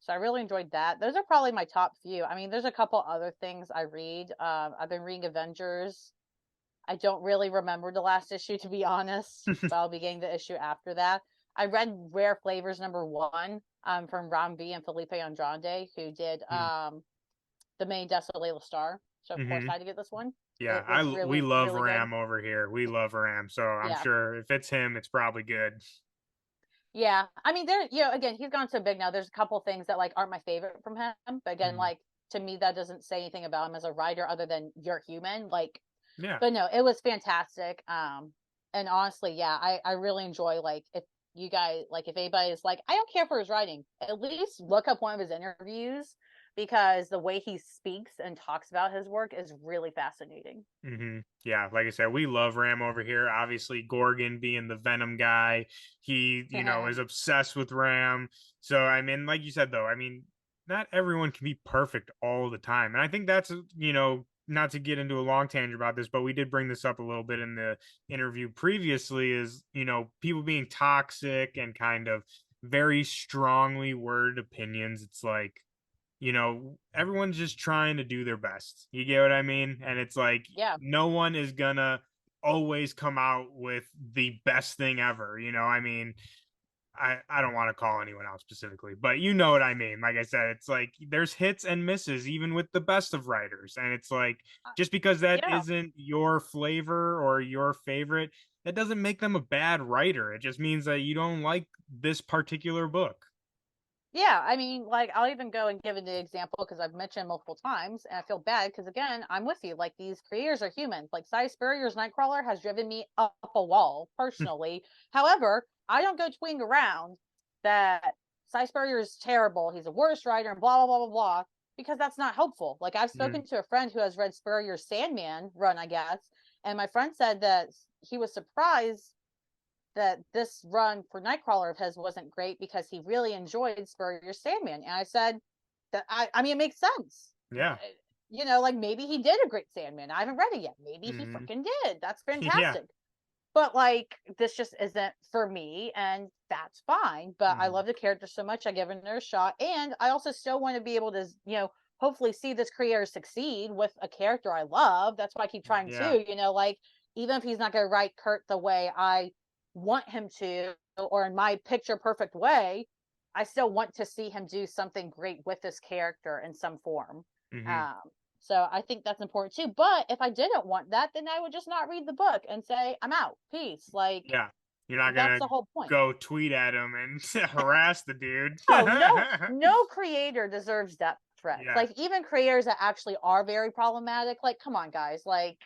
So I really enjoyed that. Those are probably my top few. I mean, there's a couple other things I read. I've been reading Avengers. I don't really remember the last issue, to be honest, but I'll be getting the issue after that. I read Rare Flavors #1 from Ron V and Felipe Andrade, who did Mm, the main Death of Layla Starr. So of course I mhm. had to get this one. Yeah, It was we really, love really good. Ram over here. We love Ram, so I'm Yeah. sure if it's him, it's probably good. Yeah, I mean, again, he's gone so big now. There's a couple things that like aren't my favorite from him, but again, Mhm. like to me, that doesn't say anything about him as a writer other than you're human. Like, Yeah. but no, it was fantastic. And honestly, yeah, I really enjoy, like, if you guys like, if anybody is like, I don't care for his writing, at least look up one of his interviews, because the way he speaks and talks about his work is really fascinating. Yeah, like I said, we love Ram over here. Obviously, Gorgon being the Venom guy, he, is obsessed with Ram. So, I mean, like you said, though, I mean, not everyone can be perfect all the time. And I think that's, not to get into a long tangent about this, but we did bring this up a little bit in the interview previously, is, people being toxic and kind of very strongly worded opinions. It's like, everyone's just trying to do their best. You get what I mean? And it's like Yeah. no one is gonna always come out with the best thing ever. I mean, I don't want to call anyone out specifically, but you know what I mean. Like I said, it's like there's hits and misses even with the best of writers. And it's like just because that Yeah. isn't your flavor or your favorite, that doesn't make them a bad writer. It just means that you don't like this particular book. Yeah, I mean, like, I'll even go and give it the example because I've mentioned multiple times, and I feel bad because, again, I'm with you. Like, these creators are humans. Like, Cy Spurrier's Nightcrawler has driven me up a wall personally. However, I don't go tweeting around that Cy Spurrier is terrible, he's the worst writer, and blah blah blah blah blah, because that's not helpful. Like, I've spoken to a friend who has read Spurrier's Sandman run, I guess, and my friend said that he was surprised that this run for Nightcrawler of his wasn't great because he really enjoyed Spurrier's Sandman. And I said that I mean, it makes sense. Yeah. You know, like, maybe he did a great Sandman. I haven't read it yet. Maybe he freaking did. That's fantastic. But like, this just isn't for me, and that's fine. But I love the character so much, I give her a shot. And I also still want to be able to, you know, hopefully see this creator succeed with a character I love. That's why I keep trying to, you know, like, even if he's not going to write Kurt the way I want him to, or in my picture perfect way, I still want to see him do something great with this character in some form. So I think that's important too. But if I didn't want that, then I would just not read the book and say, I'm out. Peace. Like, yeah, you're not gonna that's the whole point. Go tweet at him and harass the dude. No creator deserves death threats. Like, even creators that actually are very problematic, like, come on, guys. Like,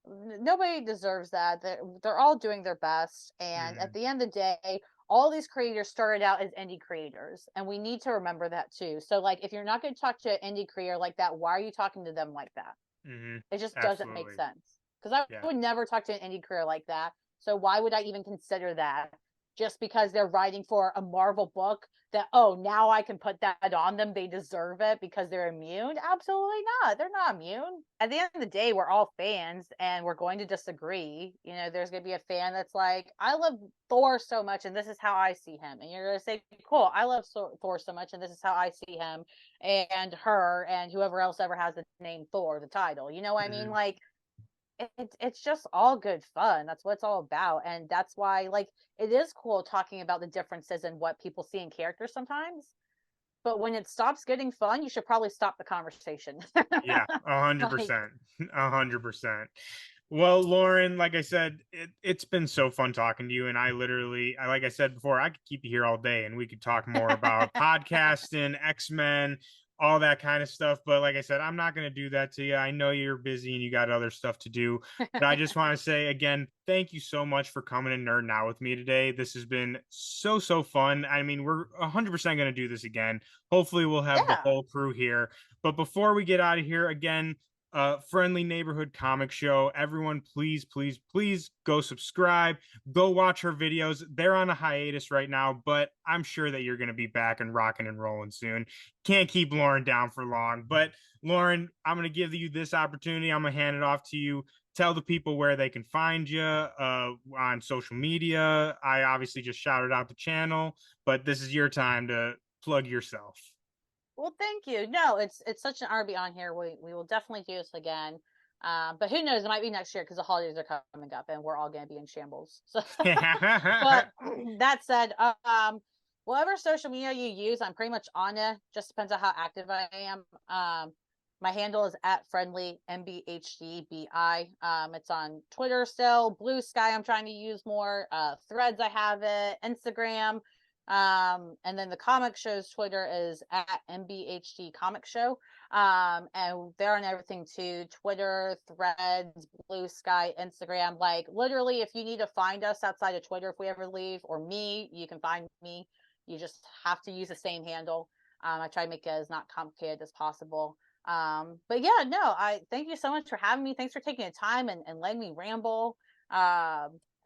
nobody deserves that. They're all doing their best. And at the end of the day, all these creators started out as indie creators, and we need to remember that too. So, like, if you're not going to talk to an indie creator like that, why are you talking to them like that? It just doesn't make sense. Because I would never talk to an indie creator like that. So why would I even consider that? Just because they're writing for a Marvel book, that, oh, now I can put that on them, they deserve it because they're immune? Absolutely not. They're not immune. At the end of the day, we're all fans, and we're going to disagree. You know, there's going to be a fan that's like, I love Thor so much, and this is how I see him. And you're going to say, cool, I love Thor so much, and this is how I see him, and her, and whoever else ever has the name Thor, the title. You know what I mean? Like, it's just all good fun. That's what it's all about. And that's why, like, it is cool talking about the differences in what people see in characters sometimes. But when it stops getting fun, you should probably stop the conversation. Yeah, 100%. 100%. Well, Lauren, like I said, it's been so fun talking to you. And like I said before, I could keep you here all day and we could talk more about podcasting, X-Men, all that kind of stuff. But like I said, I'm not going to do that to you. I know you're busy and you got other stuff to do. But I just want to say again, thank you so much for coming and nerding out with me today. This has been so fun. I mean, we're 100% going to do this again. Hopefully we'll have the whole crew here. But before we get out of here, again, friendly neighborhood comic show. Everyone, please go subscribe, go watch her videos. They're on a hiatus right now, but I'm sure that you're going to be back and rocking and rolling soon. Can't keep Lauren down for long, but Lauren, I'm going to give you this opportunity. I'm going to hand it off to you. Tell the people where they can find you on social media. I obviously just shouted out the channel, but this is your time to plug yourself. Well, thank you. No, it's such an honor to be on here. We will definitely do this again. But who knows? It might be next year because the holidays are coming up and we're all going to be in shambles. So, but that said, whatever social media you use, I'm pretty much on it. Just depends on how active I am. My handle is @friendlymBHDBI. It's on Twitter still. Blue Sky, I'm trying to use more. Threads, I have it. Instagram. And then the comic show's Twitter is @MBHD Comic Show. And they're on everything too. Twitter, Threads, Blue Sky, Instagram. Like, literally, if you need to find us outside of Twitter, if we ever leave, or me, you can find me. You just have to use the same handle. I try to make it as not complicated as possible. But yeah, no, I thank you so much for having me. Thanks for taking the time and letting me ramble.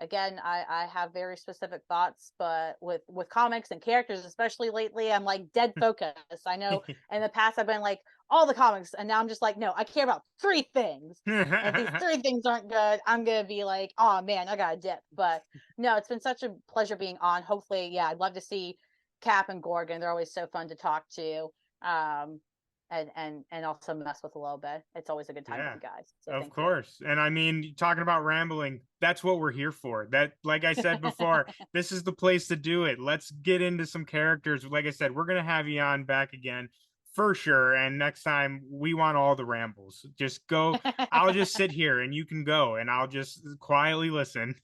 Again, I have very specific thoughts, but with comics and characters, especially lately, I'm like dead focused. I know in the past I've been like all the comics, and now I'm just like, no, I care about 3 things. And if these 3 things aren't good, I'm gonna be like, oh man, I got a dip. But no, it's been such a pleasure being on. Hopefully, yeah, I'd love to see Cap and Gorgon. They're always so fun to talk to. And also mess with a little bit. It's always a good time with you guys. So of course. And I mean, talking about rambling, that's what we're here for. That, like I said before, this is the place to do it. Let's get into some characters. Like I said, we're going to have you on back again for sure. And next time we want all the rambles. Just go. I'll just sit here and you can go and I'll just quietly listen.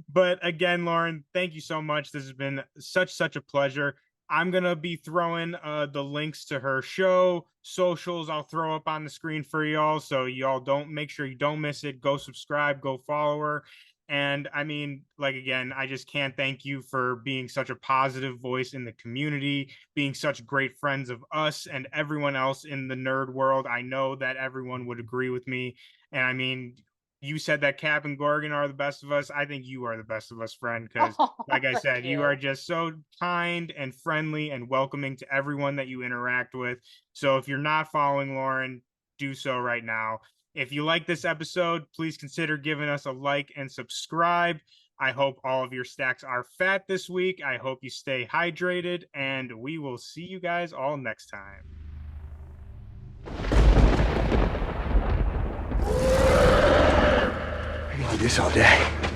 But again, Lauren, thank you so much. This has been such a pleasure. I'm gonna be throwing the links to her show, socials. I'll throw up on the screen for y'all, so y'all don't make sure you don't miss it. Go subscribe, go follow her. And I mean, like again, I just can't thank you for being such a positive voice in the community, being such great friends of us and everyone else in the nerd world. I know that everyone would agree with me. And I mean, you said that Cap and Gorgon are the best of us. I think you are the best of us, friend, because like I Thank said, you are just so kind and friendly and welcoming to everyone that you interact with. So if you're not following Lauren, do so right now. If you like this episode, please consider giving us a like and subscribe. I hope all of your stacks are fat this week. I hope you stay hydrated, and we will see you guys all next time. I can do this all day.